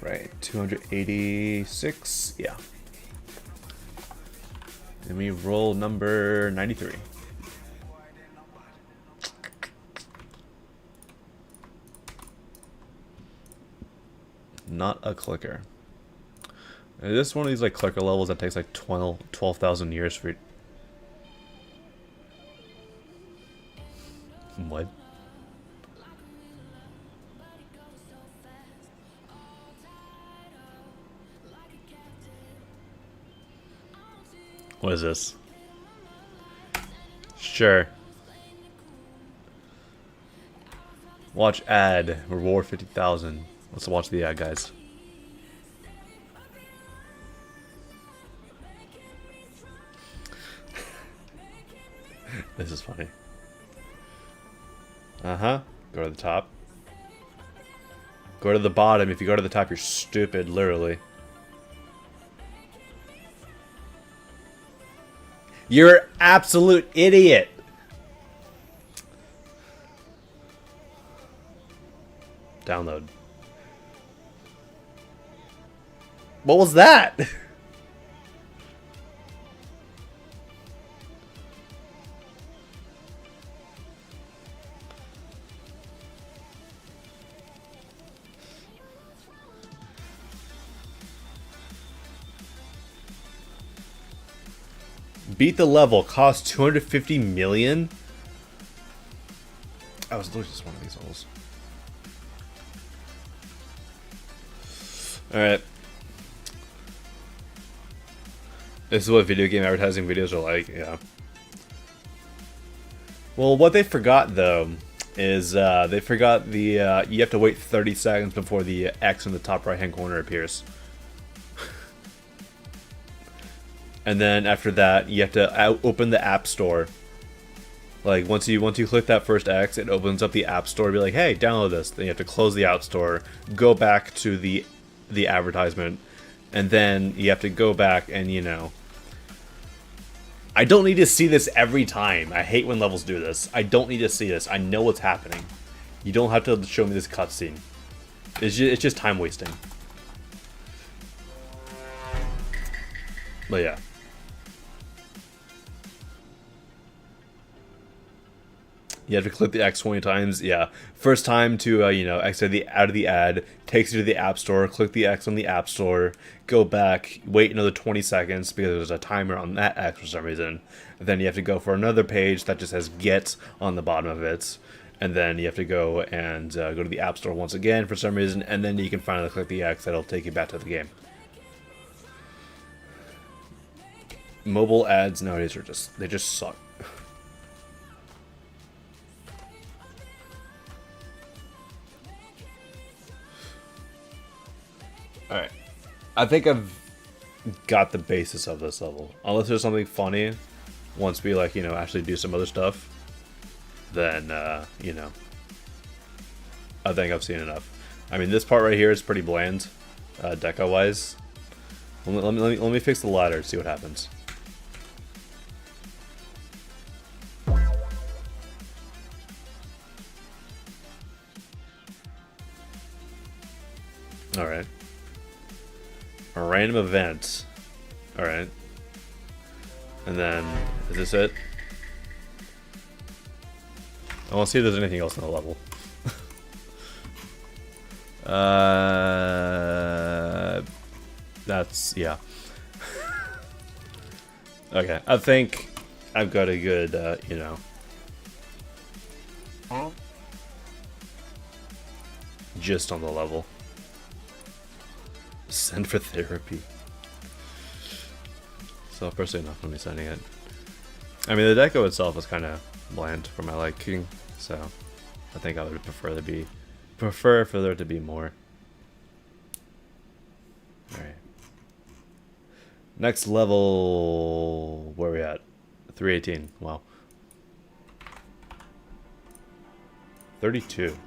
Alright, 286, yeah. And we roll number 93. Not a clicker. Is this one of these like clicker levels that takes like 12,000 years for it? What? What is this? Sure. Watch ad. Reward 50,000. Let's watch the ad, guys. This is funny. Uh-huh. Go to the top. Go to the bottom. If you go to the top, you're stupid, literally. You're an absolute idiot. Download. What was that? Beat the level. Cost 250 million? I was literally just one of these levels. Alright. This is what video game advertising videos are like, yeah. Well, what they forgot, though, is they forgot the, you have to wait 30 seconds before the X in the top right-hand corner appears. And then after that, you have to open the App Store. Like, once you click that first X, it opens up the App Store, be like, hey, download this. Then you have to close the App Store, go back to the advertisement, and then you have to go back and, you know... I don't need to see this every time. I hate when levels do this. I don't need to see this. I know what's happening. You don't have to show me this cutscene. It's just time wasting. But yeah. You have to click the X 20 times. Yeah. First time to, you know, exit out of the ad, takes you to the App Store, click the X on the App Store, go back, wait another 20 seconds because there's a timer on that X for some reason. And then you have to go for another page that just has get on the bottom of it. And then you have to go and go to the App Store once again for some reason. And then you can finally click the X that'll take you back to the game. Mobile ads nowadays are they just suck. Alright. I think I've got the basis of this level. Unless there's something funny, once we, like, you know, actually do some other stuff, then, you know, I think I've seen enough. I mean, this part right here is pretty bland, deco-wise. Let me fix the ladder and see what happens. Alright. A random event. Alright. And then, is this it? I want to see if there's anything else on the level. That's, yeah. Okay, I think I've got a good, you know. Gist on the level. Send for therapy. Self-personally not going to be sending it. I mean, the deco itself is kind of bland for my liking, so I think I would prefer for there to be more. Alright. Next level, where are we at? 318, wow. 32.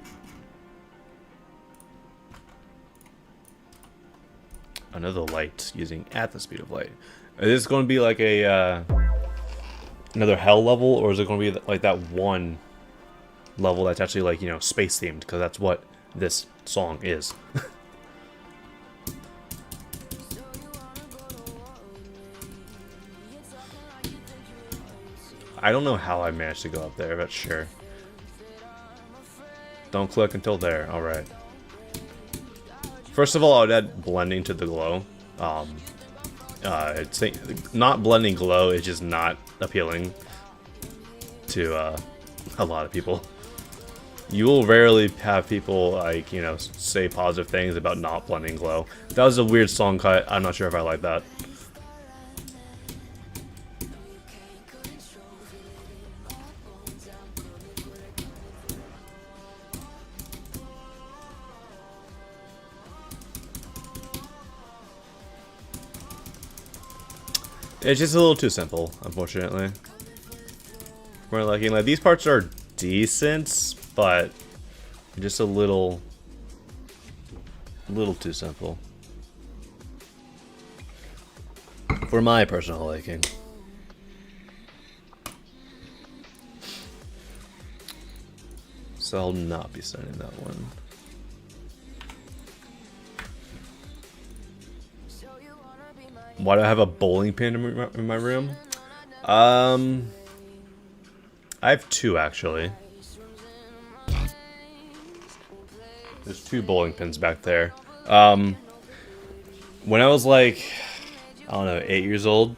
Another light using at the speed of light. Is this going to be like a another hell level, or is it going to be like that one level that's actually, like, you know, space themed? Because that's what this song is. I don't know how I managed to go up there, but sure. Don't click until there. All right. First of all, I would add blending to the glow. It's not blending glow is just not appealing to a lot of people. You will rarely have people, like, you know, say positive things about not blending glow. That was a weird song cut. I'm not sure if I like that. It's just a little too simple, unfortunately. We're looking like these parts are decent, but just a little too simple for my personal liking. So I'll not be sending that one. Why do I have a bowling pin in my room? I have two actually. There's two bowling pins back there. When I was like, I don't know, 8 years old,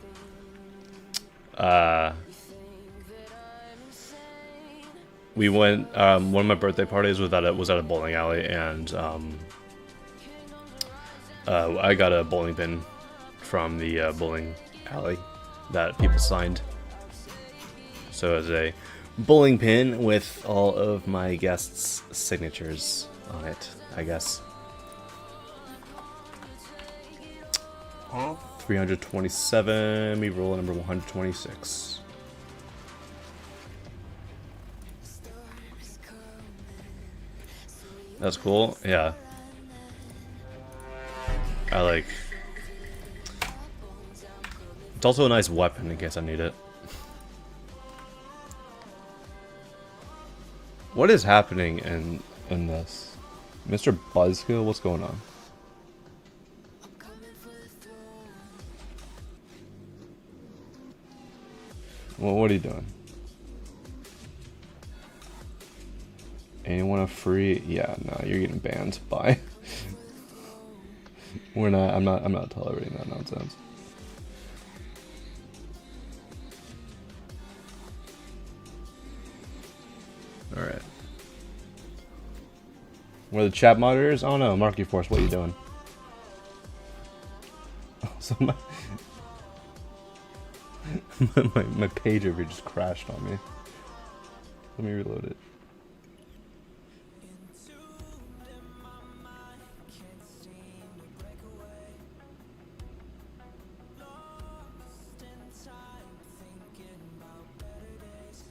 we went. One of my birthday parties was at a bowling alley, and I got a bowling pin from the bowling alley that people signed. So it was a bowling pin with all of my guests' signatures on it, I guess. Huh? 327, we roll number 126. That's cool, yeah. I like... It's also a nice weapon in case I need it. What is happening in this? Mr. Buzzkill, what's going on? Well, what are you doing? Anyone a free? Yeah, no, you're getting banned. Bye. We're not. I'm not tolerating that nonsense. All right. Where are the chat monitors? Oh no, Marky Force, what are you doing? So my page over here just crashed on me. Let me reload it.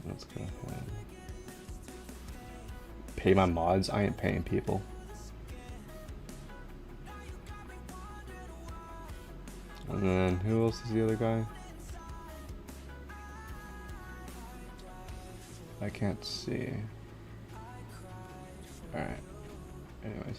Let's go ahead. Pay my mods? I ain't paying people. And then who else is the other guy? I can't see. Alright. Anyways.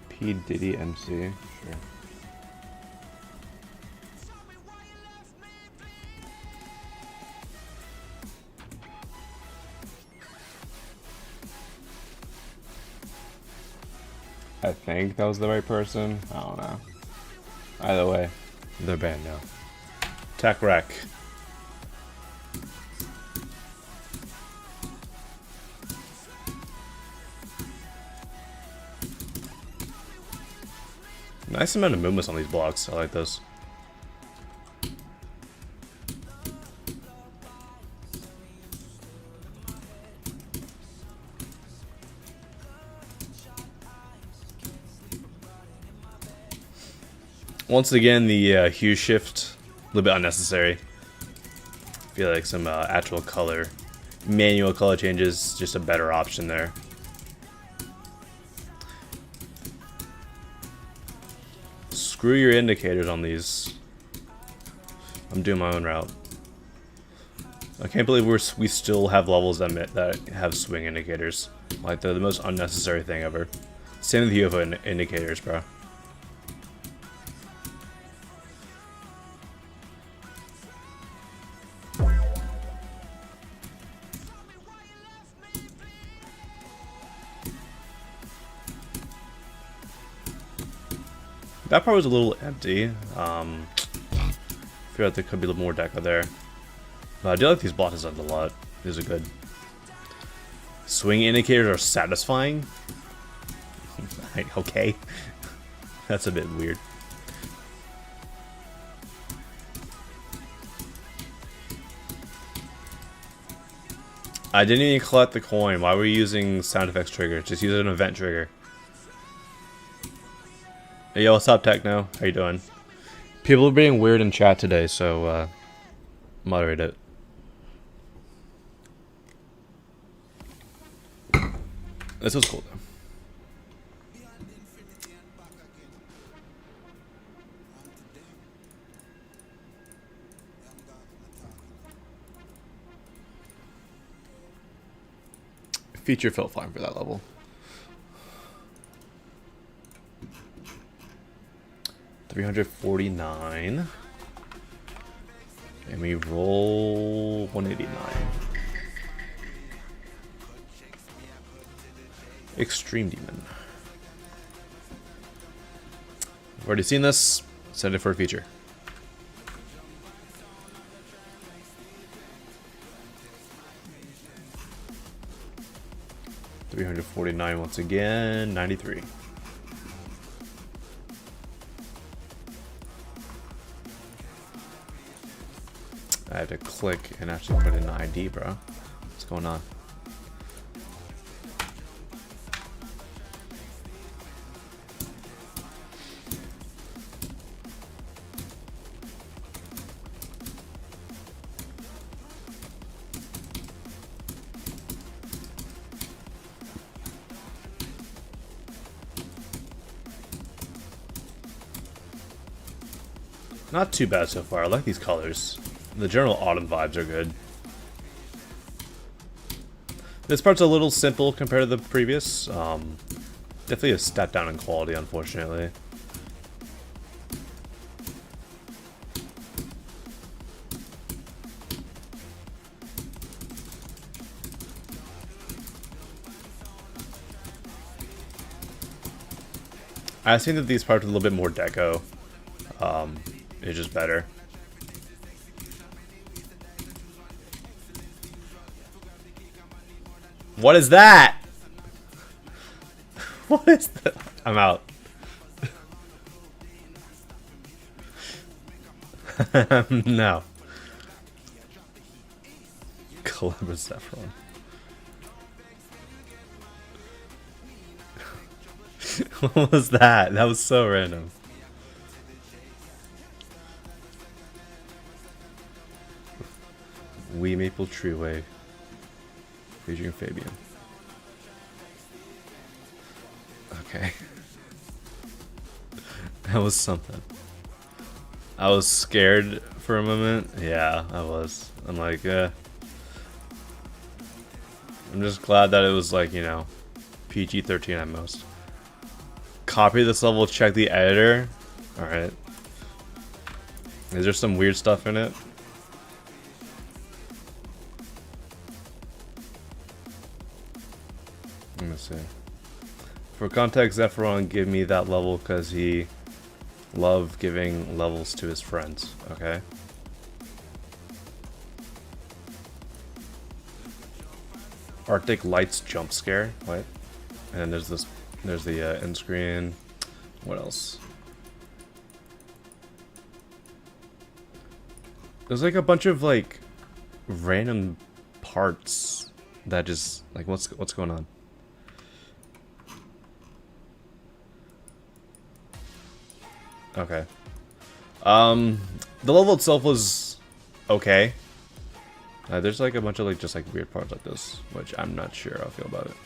P. Diddy MC. Sure. I think that was the right person. I don't know. Either way, they're banned now. Tech wreck. Nice amount of movements on these blocks. I like this. Once again, the hue shift, a little bit unnecessary. I feel like some actual color, manual color changes, just a better option there. Screw your indicators on these. I'm doing my own route. I can't believe we still have levels that have swing indicators. Like they're the most unnecessary thing ever. Same with the UFO indicators, bro. That part was a little empty. I feel like there could be a little more deco there. But I do like these block designs a lot. These are good. Swing indicators are satisfying? Okay. That's a bit weird. I didn't even collect the coin. Why were you using sound effects trigger? Just use an event trigger. Hey, yo, what's up, Techno? How you doing? People are being weird in chat today, so moderate it. This was cool though. Feature felt fine for that level. $349. And we roll 189. Extreme Demon. I've already seen this. Send it for a feature. $349 once again. 93. I had to click and actually put in an ID, bro. What's going on? Not too bad so far. I like these colors. The general autumn vibes are good. This part's a little simple compared to the previous. Definitely a step down in quality, unfortunately. I think that these parts are a little bit more deco. It's just better. What is that? What is that? I'm out. No. Clever Saffron. What was that? That was so random. Wee Maple Tree Wave. Featuring Fabian. Okay. That was something. I was scared for a moment. Yeah, I was. I'm like, I'm just glad that it was like, you know, PG-13 at most. Copy this level, check the editor. Alright. Is there some weird stuff in it? Let me see. For context, Zephyron gave me that level because he loved giving levels to his friends. Okay. Arctic Lights jump scare. What? And then there's this. There's the end screen. What else? There's like a bunch of like random parts that just like what's going on? Okay. The level itself was okay. There's like a bunch of like just like weird parts like this, which I'm not sure how I feel about it.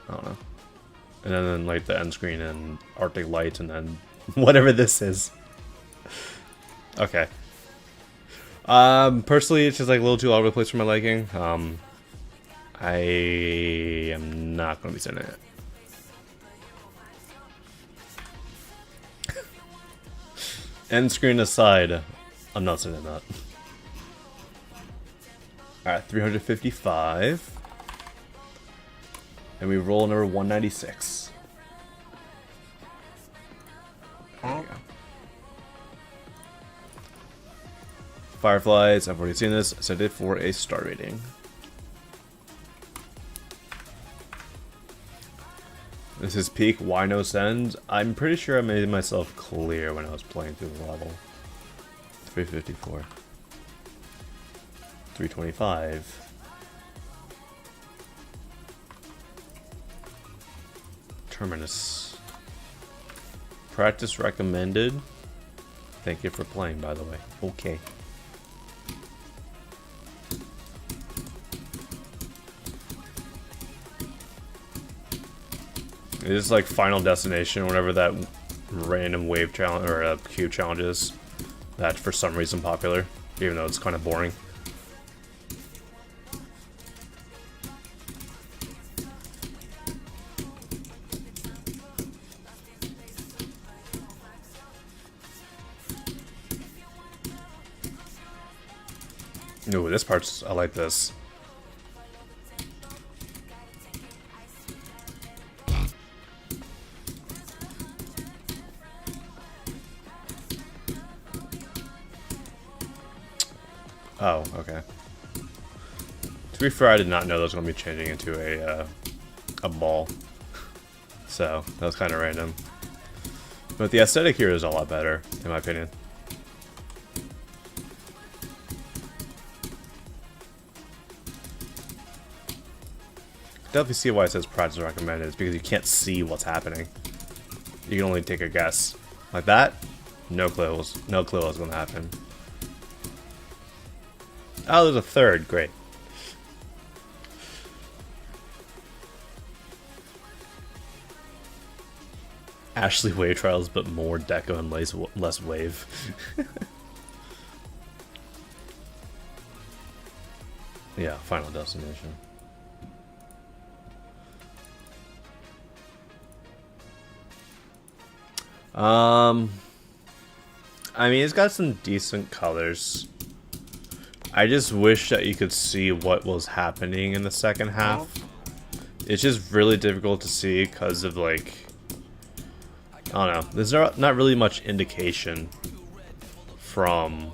I don't know. And then like the end screen and Arctic Lights and then whatever this is. Okay. Personally, it's just like a little too all over the place for my liking. I am not gonna be sending it. End screen aside, I'm not sending that. Alright, 355. And we roll number 196. There you go. Fireflies, I've already seen this. Set it for a star rating. This is peak, why no send? I'm pretty sure I made myself clear when I was playing through the level. 354. 325. Terminus. Practice recommended. Thank you for playing, by the way. Okay. It is like Final Destination, whatever that random wave challenge or cube challenge is. That's for some reason popular, even though it's kind of boring. Ooh, this part's, I like this. Oh, okay. To be fair, I did not know that was going to be changing into a ball. So, that was kind of random. But the aesthetic here is a lot better, in my opinion. Definitely see why it says practice recommended. It's because you can't see what's happening. You can only take a guess. Like that? No clue what's going to happen. Oh, there's a third. Great. Ashley Wave Trials, but more deco and less wave. Yeah, Final Destination. I mean, it's got some decent colors. I just wish that you could see what was happening in the second half. It's just really difficult to see because of, like, I don't know. There's not really much indication from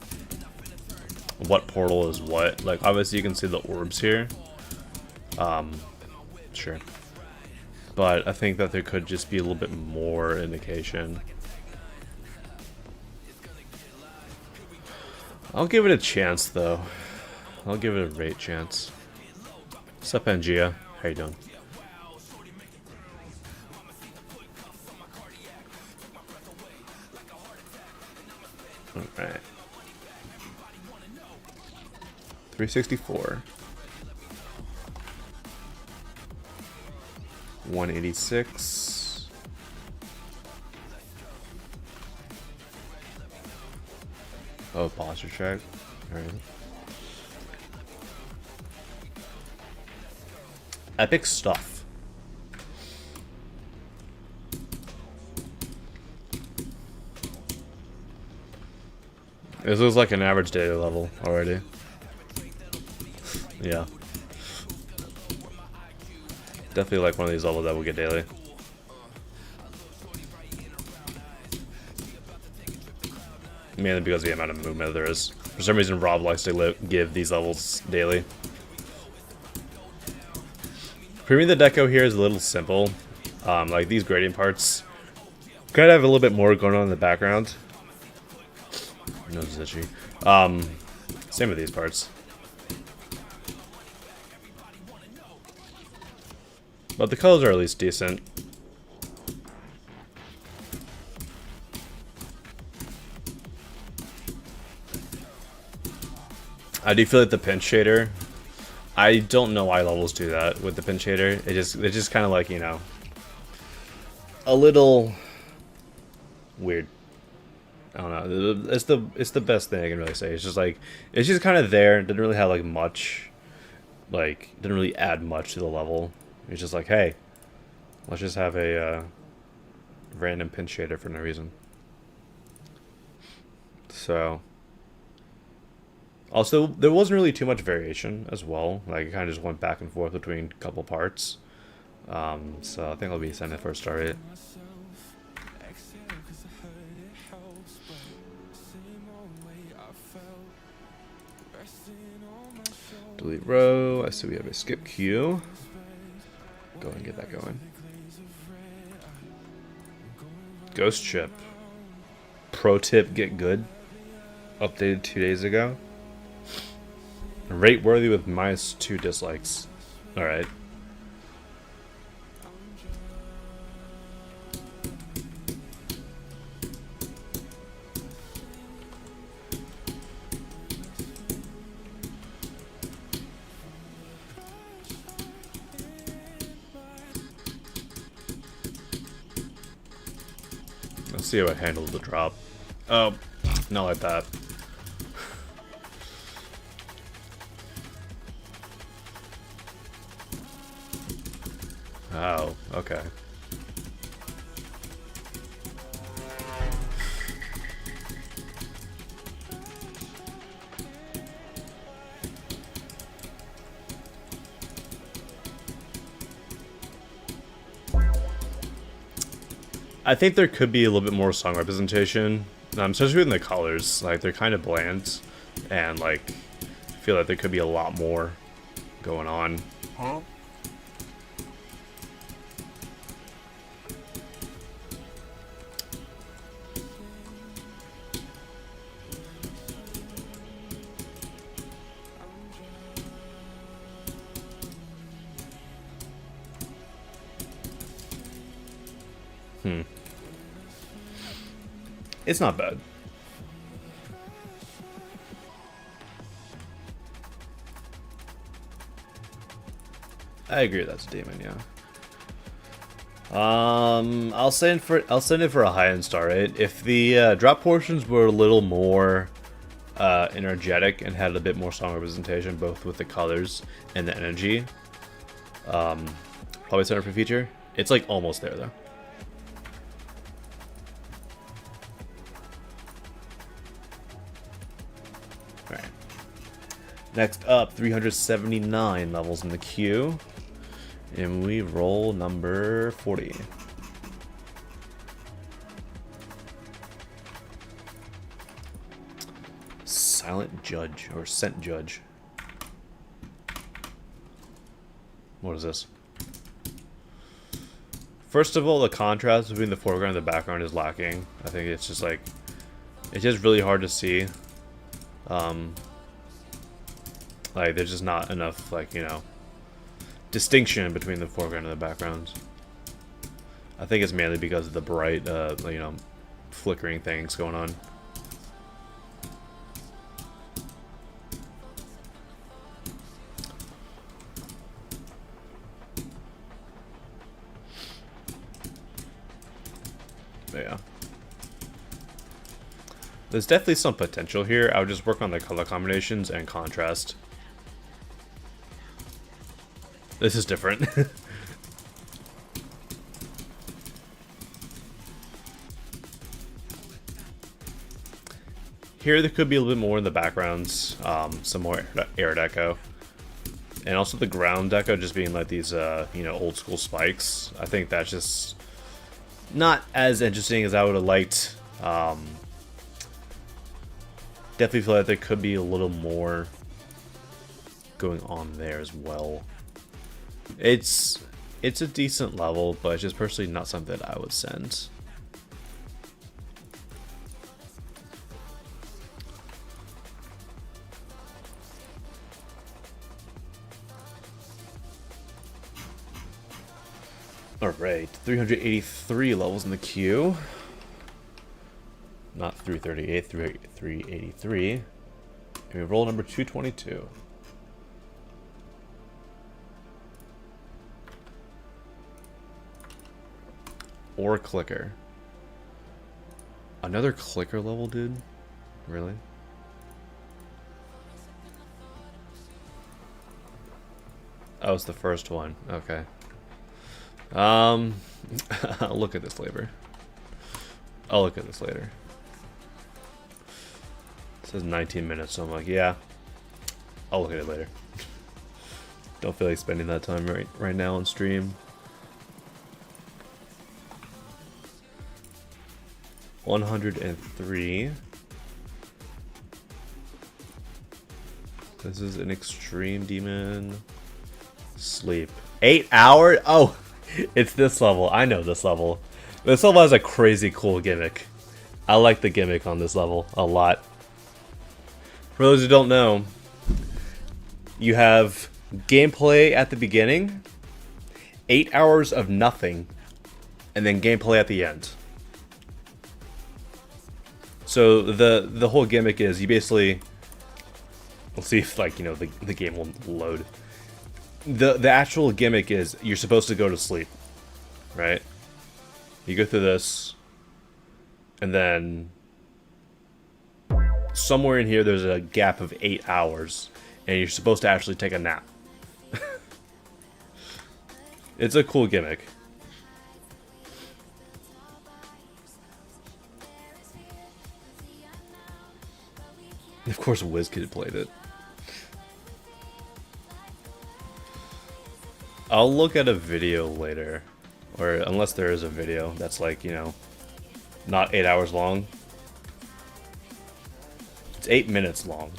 what portal is what. Like, obviously you can see the orbs here. Sure. But I think that there could just be a little bit more indication. I'll give it a chance, though. I'll give it a rate chance. What's up, Angia? How you doing? Alright. 364. 186. Oh, posture check. Alright. Epic stuff. This was like an average daily level already. Yeah. Definitely like one of these levels that will get daily. Mainly because of the amount of movement there is. For some reason, Rob likes to give these levels daily. For me, the deco here is a little simple. Like these gradient parts kind of have a little bit more going on in the background. Nose is itchy. Same with these parts. But the colors are at least decent. I do feel like the pinch shader. I don't know why levels do that with the pinch shader. It's just kind of like, you know, a little weird. I don't know. It's the best thing I can really say. It's just like it's just kind of there. It didn't really have like much. Like didn't really add much to the level. It's just like, hey, let's just have a random pinch shader for no reason. So. Also, there wasn't really too much variation as well. Like, it kind of just went back and forth between a couple parts. So I think I'll be sending it for a start rate. Delete row. I see we have a skip queue. Go ahead and get that going. Ghost chip. Pro tip, get good. Updated 2 days ago. Rate worthy with -2 dislikes. Alright. Let's see how I handle the drop. Oh, not like that. Oh, okay. I think there could be a little bit more song representation, especially in the colors. Like, they're kind of bland, and like, I feel like there could be a lot more going on. Huh? It's not bad. I agree that's a demon, yeah. I'll send it for a high-end star rate. If the drop portions were a little more energetic and had a bit more song representation, both with the colors and the energy, probably center for feature. It's like almost there though. Alright. Next up, 379 levels in the queue. And we roll number 40. Silent Judge, or Scent Judge. What is this? First of all, the contrast between the foreground and the background is lacking. I think it's just like, it's just really hard to see. Like, there's just not enough, like, you know, distinction between the foreground and the background. I think it's mainly because of the bright, you know, flickering things going on. But yeah. There's definitely some potential here. I would just work on the color combinations and contrast. This is different. Here there could be a little bit more in the backgrounds, some more air deco. And also the ground deco just being like these, you know, old school spikes. I think that's just not as interesting as I would have liked. Definitely feel like there could be a little more going on there as well. It's a decent level, but it's just personally not something that I would send. Alright, 383 levels in the queue. Not 338, 383. And we roll number 222. Or clicker. Another clicker level, dude? Really? Oh, it's the first one. Okay. I'll look at this later. I'll look at this later. It says 19 minutes, so I'm like, yeah. I'll look at it later. Don't feel like spending that time right now on stream. 103. This is an extreme demon. Sleep. 8 hours? Oh, it's this level. I know this level. This level has a crazy cool gimmick. I like the gimmick on this level a lot. For those who don't know, You have gameplay at the beginning, 8 hours of nothing, and then gameplay at the end. So the whole gimmick is you basically, let's see if like, you know, the game will load. The actual gimmick is you're supposed to go to sleep, right? You go through this, and then somewhere in here there's a gap of 8 hours, and you're supposed to actually take a nap. It's a cool gimmick. Of course, WizKid played it. I'll look at a video later, or unless there is a video that's like, you know, not 8 hours long. It's 8 minutes long.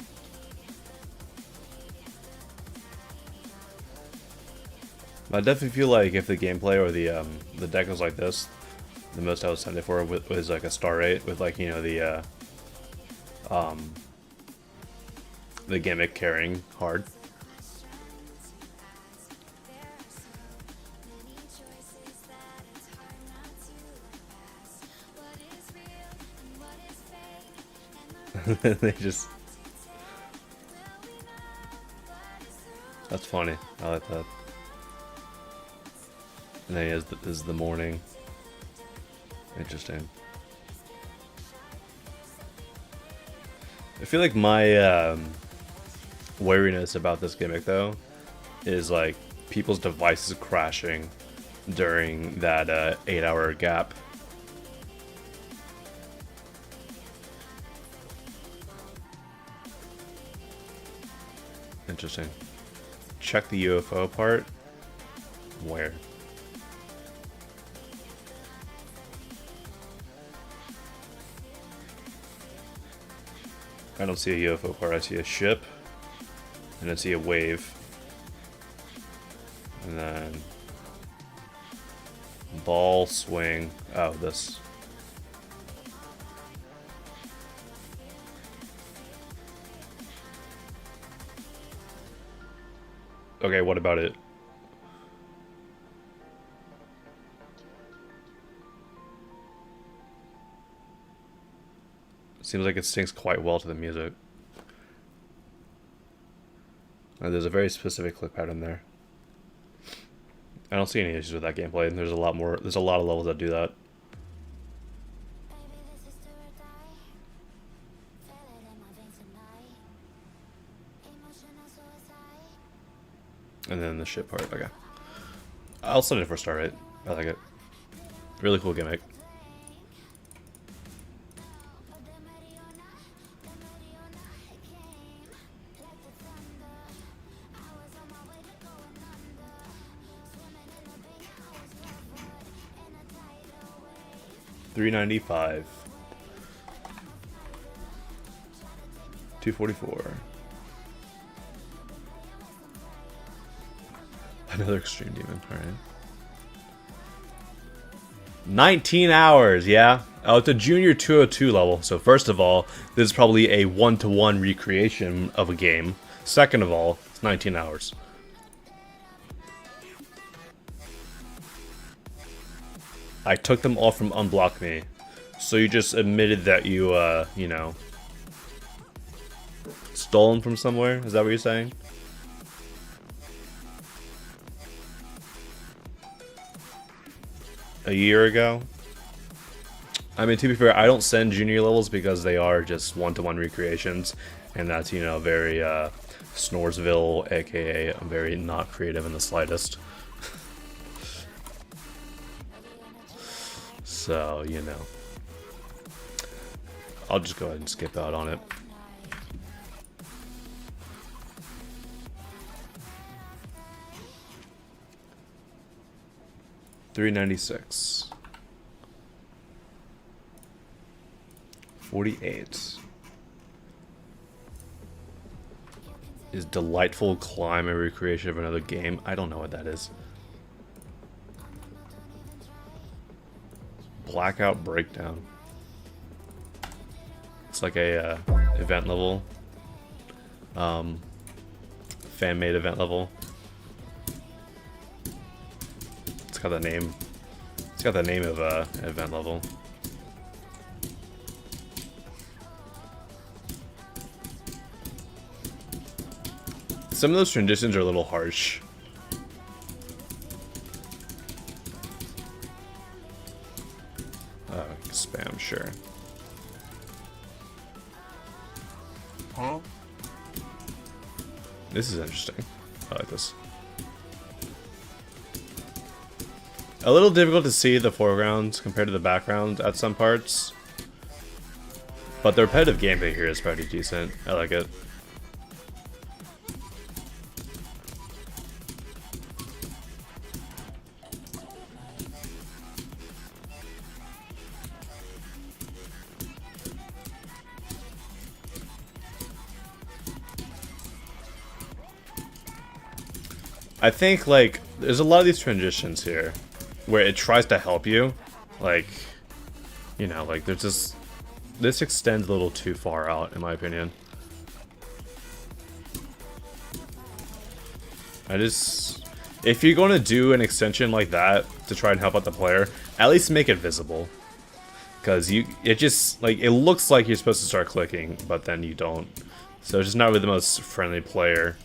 I definitely feel like if the gameplay or the deck was like this, the most I would send it for was like a star rate with, like, you know, the gimmick carrying hard. They just... That's funny. I like that. And then he has this is the morning. Interesting. I feel like my wariness about this gimmick, though, is like people's devices crashing during that 8-hour gap. Interesting. Check the UFO part. Where? I don't see a UFO part. I see a ship, and I see a wave, and then ball swing. Oh, this. Okay, what about it? Seems like it syncs quite well to the music. There's a very specific click pattern there. I don't see any issues with that gameplay, and there's a lot of levels that do that. And then the ship part, okay. I'll set it for star rate. I like it. Really cool gimmick. $395. $244. Another extreme demon. All right. 19 hours. Yeah. Oh, it's a junior 202 level. So first of all, this is probably a 1-to-1 recreation of a game. Second of all, it's 19 hours. I took them all from Unblock Me. So you just admitted that you, you know, stole them from somewhere? Is that what you're saying? A year ago? I mean, to be fair, I don't send junior levels because they are just 1-to-1 recreations. And that's, you know, very, Snoresville, aka I'm very not creative in the slightest. So, you know. I'll just go ahead and skip out on it. $396. 48. Is delightful climb a recreation of another game? I don't know what that is. Blackout Breakdown. It's like a event level. fan-made event level. It's got the name. It's got the name of an event level. Some of those transitions are a little harsh. Spam, sure. Huh? This is interesting. I like this. A little difficult to see the foreground compared to the background at some parts. But the repetitive gameplay here is pretty decent. I like it. I think, like, there's a lot of these transitions here where it tries to help you. Like, you know, like, there's this... This extends a little too far out, in my opinion. If you're going to do an extension like that to try and help out the player, at least make it visible. Because it just, like, it looks like you're supposed to start clicking, but then you don't. So it's just not really the most friendly player,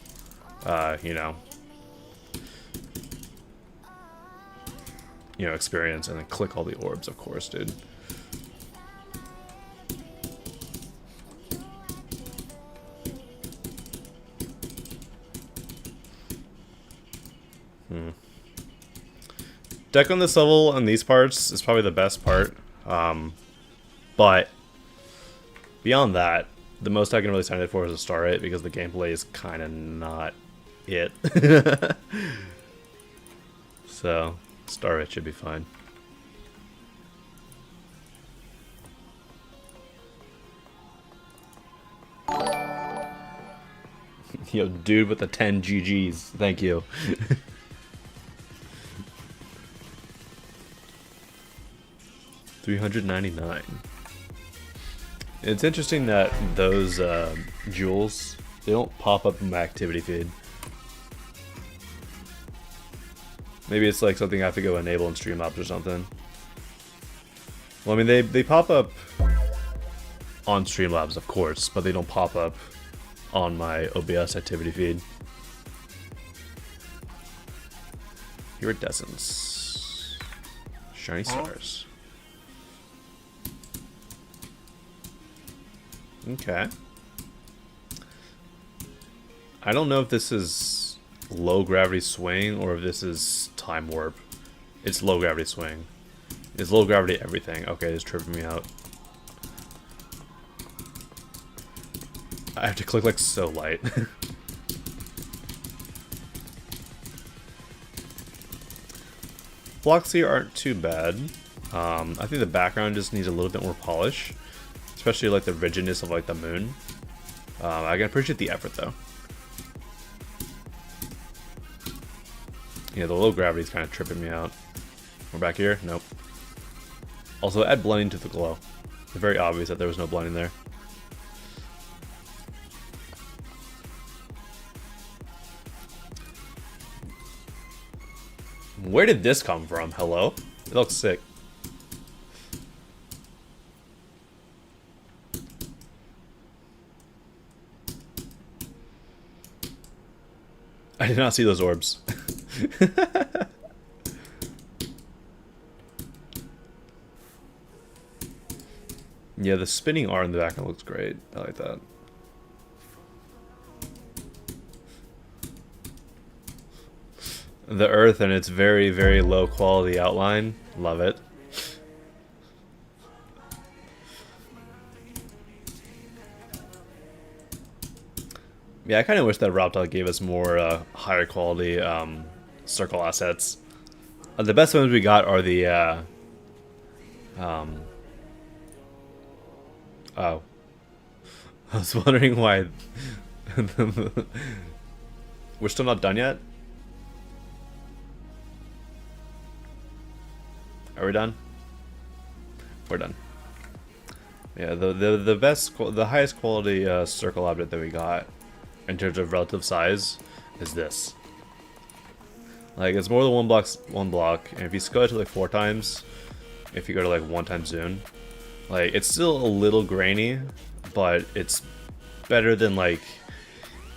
you know, experience. And then click all the orbs, of course, dude. Deck on this level and these parts is probably the best part. But beyond that, the most I can really sign it for is a star rate because the gameplay is kind of not it. So, star rate should be fine. Yo, dude with the 10 GGs. Thank you. $399. It's interesting that those jewels, they don't pop up in my activity feed. Maybe it's like something I have to go enable in Streamlabs or something. Well, I mean, they pop up on Streamlabs, of course, but they don't pop up on my OBS activity feed. Iridescence. Shiny stars. Okay. I don't know if this is low gravity swing or if this is time warp. It's low gravity swing. It's low gravity everything. Okay, it's tripping me out. I have to click like so light. Blocks here aren't too bad. I think the background just needs a little bit more polish. Especially like the rigidness of like the moon. I can appreciate the effort though. Yeah, the low gravity is kind of tripping me out. We're back here? Nope. Also, add blending to the glow. It's very obvious that there was no blending there. Where did this come from? Hello? It looks sick. I did not see those orbs. Yeah, the spinning R in the back looks great. I like that. The Earth and its very, very low quality outline. Love it. Yeah, I kind of wish that Raptor gave us more higher quality circle assets. The best ones we got are the oh. I was wondering why we're still not done yet? Are we done? We're done. Yeah, the highest quality circle object that we got in terms of relative size is this. Like, it's more than one block, and if you scale it to like 4 times, if you go to like 1 time zoom, like, it's still a little grainy, but it's better than like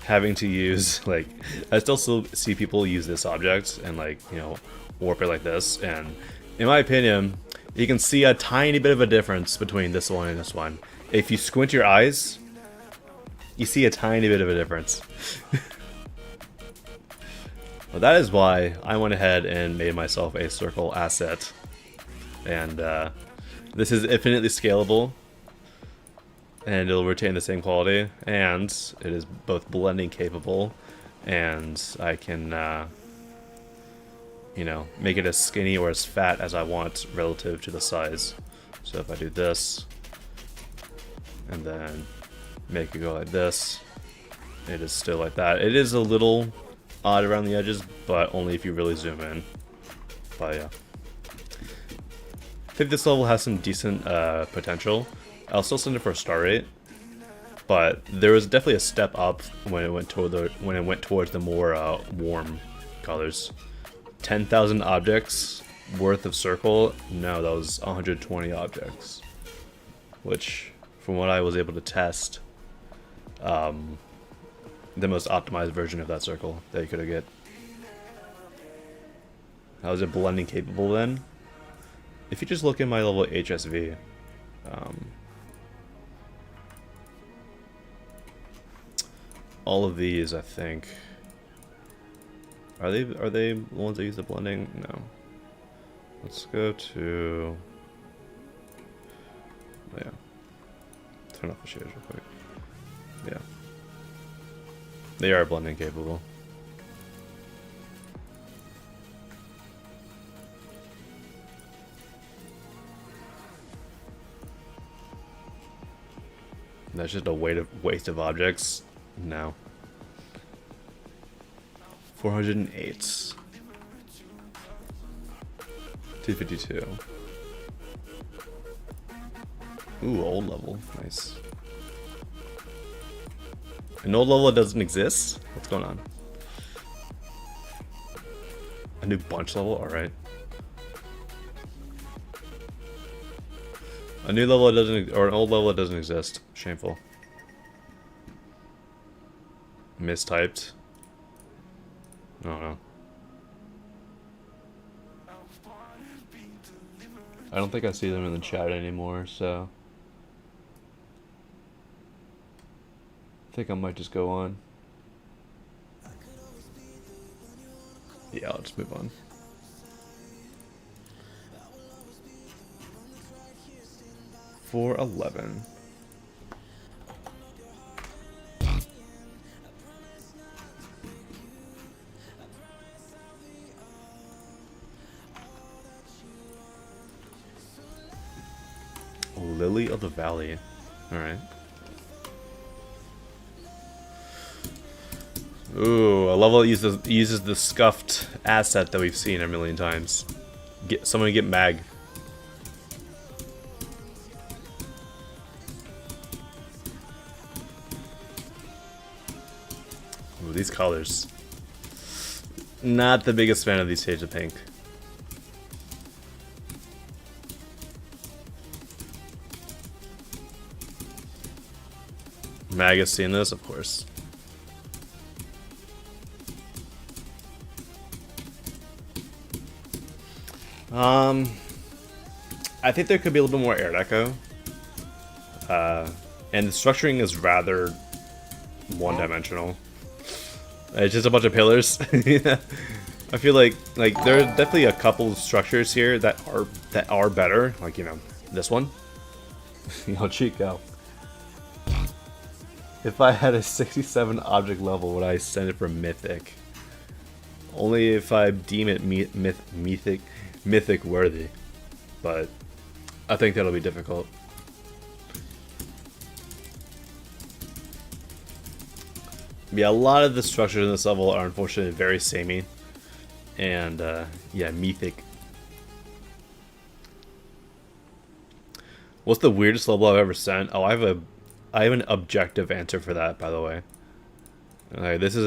having to use, like, I still see people use this object and, like, you know, warp it like this, and in my opinion, you can see a tiny bit of a difference between this one and this one. If you squint your eyes, you see a tiny bit of a difference. Well, that is why I went ahead and made myself a circle asset. And this is infinitely scalable, and it'll retain the same quality, and it is both blending capable, and I can, you know, make it as skinny or as fat as I want relative to the size. So if I do this, and then make it go like this, it is still like that. It is a little odd around the edges, but only if you really zoom in. But yeah. I think this level has some decent potential. I'll still send it for a star rate, but there was definitely a step up when it went towards the more warm colors. 10,000 objects worth of circle? No, that was 120 objects, which, from what I was able to test, the most optimized version of that circle that you could get. How is it blending capable then? If you just look at my level HSV, all of these, I think, are they the ones that use the blending? No. Let's go to, oh, yeah. Turn off the shaders real quick. Yeah. They are blending capable. That's just a waste of objects? No. 408. 252. Ooh, old level. Nice. An old level that doesn't exist? What's going on? A new bunch level? Alright. A new level that doesn't, or an old level that doesn't exist. Shameful. Mistyped. I don't know. I don't think I see them in the chat anymore, so I think I might just go on. Yeah, I'll just move on. $411. Lily of the Valley. Alright. Ooh, a level that uses the scuffed asset that we've seen a million times. Someone get mag. Ooh, these colors. Not the biggest fan of these shades of pink. Mag has seen this, of course. I think there could be a little bit more air deco. And the structuring is rather one-dimensional. It's just a bunch of pillars. I feel like there are definitely a couple of structures here that are better. Like, you know, this one. Yo, cheat go. If I had a 67 object level, would I send it for mythic? Only if I deem it mythic worthy. But I think that'll be difficult. Yeah, a lot of the structures in this level are unfortunately very samey. And yeah, mythic. What's the weirdest level I've ever sent? Oh, I have an objective answer for that, by the way. Alright, this is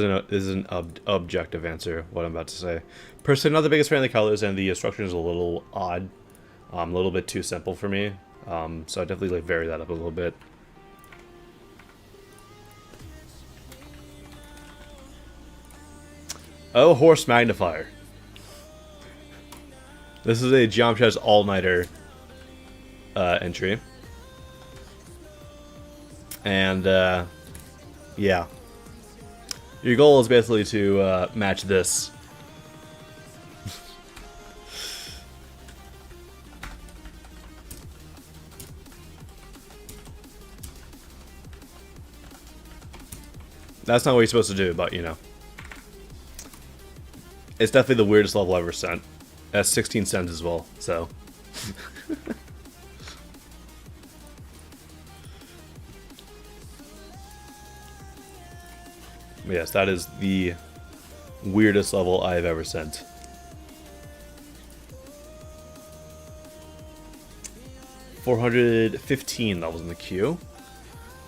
an objective answer, what I'm about to say. Personally, not the biggest fan of the colors, and the instruction is a little odd. A little bit too simple for me. So I definitely like vary that up a little bit. Oh, Horse Magnifier. This is a Geometry's all-nighter entry. And, yeah. Your goal is basically to match this. That's not what you're supposed to do, but you know. It's definitely the weirdest level I've ever sent. That's 16 cents as well, so. Yes, that is the weirdest level I've ever sent. $415 levels in the queue.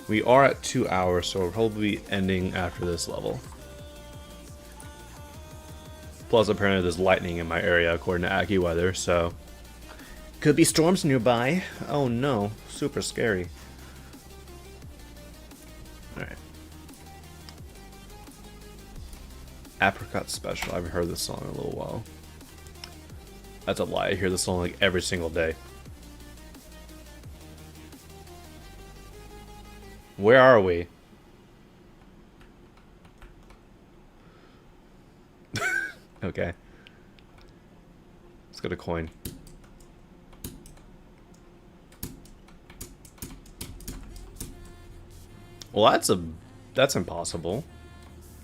We are at 2 hours, so we're probably ending after this level. Plus, apparently there's lightning in my area, according to AccuWeather, so... Could be storms nearby. Oh no, super scary. Alright. Apricot Special. I haven't heard this song in a little while. That's a lie. I hear this song like every single day. Where are we? Okay. Let's get a coin. Well, that's impossible.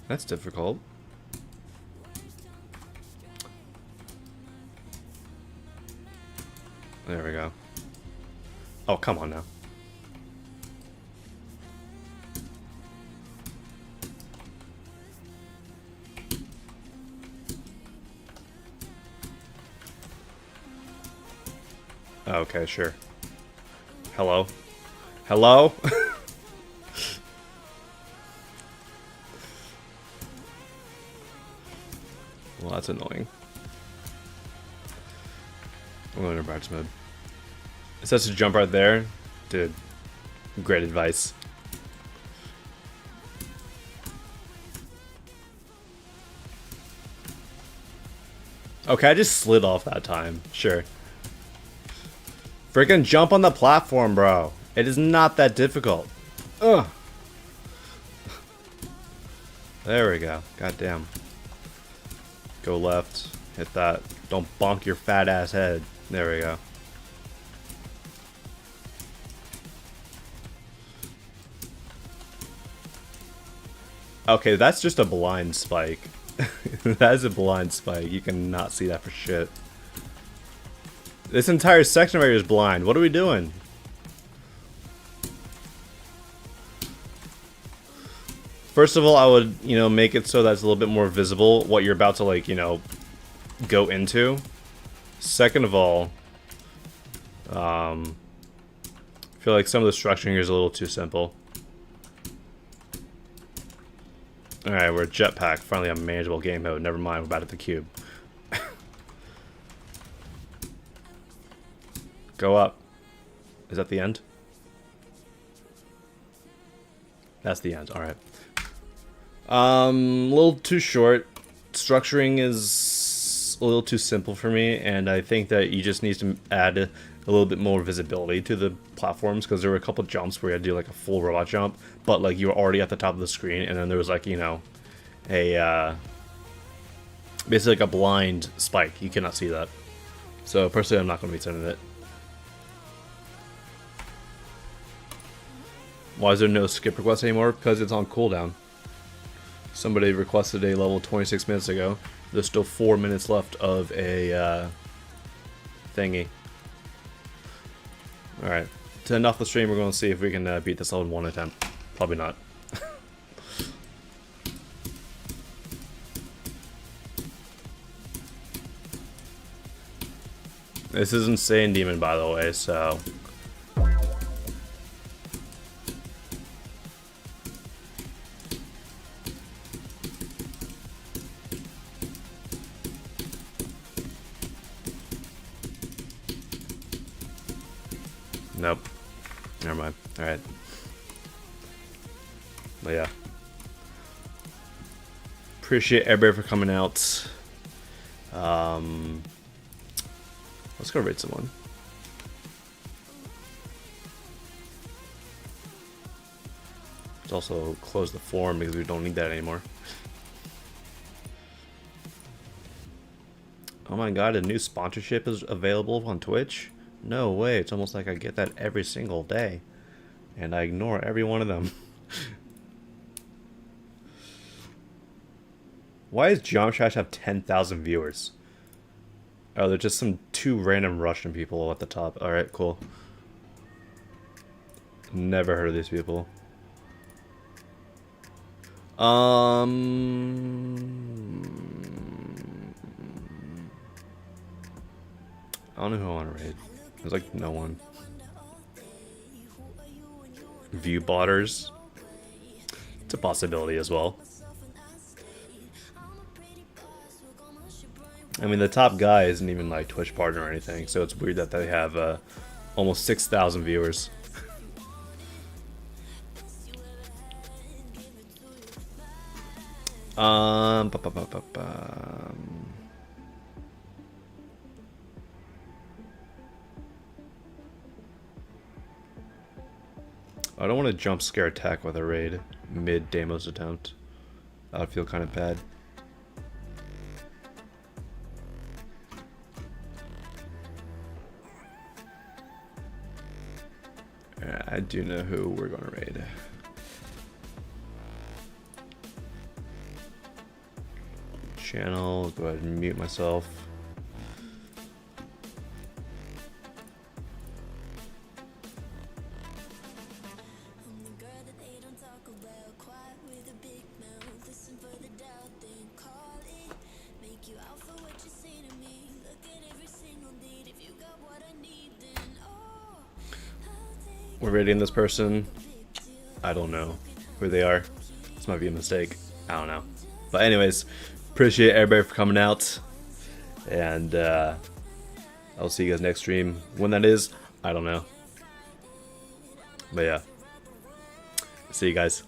That's difficult. There we go. Oh, come on now. Okay, sure. Hello? Hello? Well, that's annoying. I'm going to practice mode. It says to jump right there. Dude, great advice. Okay, I just slid off that time. Sure. Freaking jump on the platform, bro. It is not that difficult. Ugh. There we go. Goddamn. Go left. Hit that. Don't bonk your fat ass head. There we go. Okay, that's just a blind spike. That is a blind spike. You cannot see that for shit. This entire section right here is blind. What are we doing? First of all, I would, you know, make it so that's a little bit more visible what you're about to, like, you know, go into. Second of all, I feel like some of the structuring here is a little too simple. Alright, we're jetpack. Finally, a manageable game mode. Never mind, we're about at the cube. Go up. Is that the end? That's the end. Alright. A little too short. Structuring is a little too simple for me, and I think that you just need to add a little bit more visibility to the platforms, because there were a couple jumps where you had to do like a full robot jump, but like you were already at the top of the screen, and then there was like, you know, a basically like a blind spike. You cannot see that. So personally, I'm not going to be sending it. Why is there no skip request anymore? Because it's on cooldown. Somebody requested a level 26 minutes ago. There's still 4 minutes left of a thingy. Alright. To end off the stream, we're going to see if we can beat this level in one attempt. Probably not. This is Insane Demon, by the way, so... Nope. Never mind. Alright. But yeah. Appreciate everybody for coming out. Let's go raid someone. Let's also close the forum because we don't need that anymore. Oh my god, a new sponsorship is available on Twitch? No way, it's almost like I get that every single day. And I ignore every one of them. Why does Jump Trash have 10,000 viewers? Oh, they're just some 2 random Russian people at the top. Alright, cool. Never heard of these people. I don't know who I want to raid. There's like no one. View botters. It's a possibility as well. I mean, the top guy isn't even like Twitch partner or anything, so it's weird that they have almost 6,000 viewers. I don't want to jump scare attack with a raid mid Deimos attempt. That would feel kind of bad. I do know who we're going to raid. Channel, go ahead and mute myself. We're raiding this person. I don't know who they are. This might be a mistake. I don't know. But anyways, appreciate everybody for coming out. And I'll see you guys next stream. When that is, I don't know. But yeah. See you guys.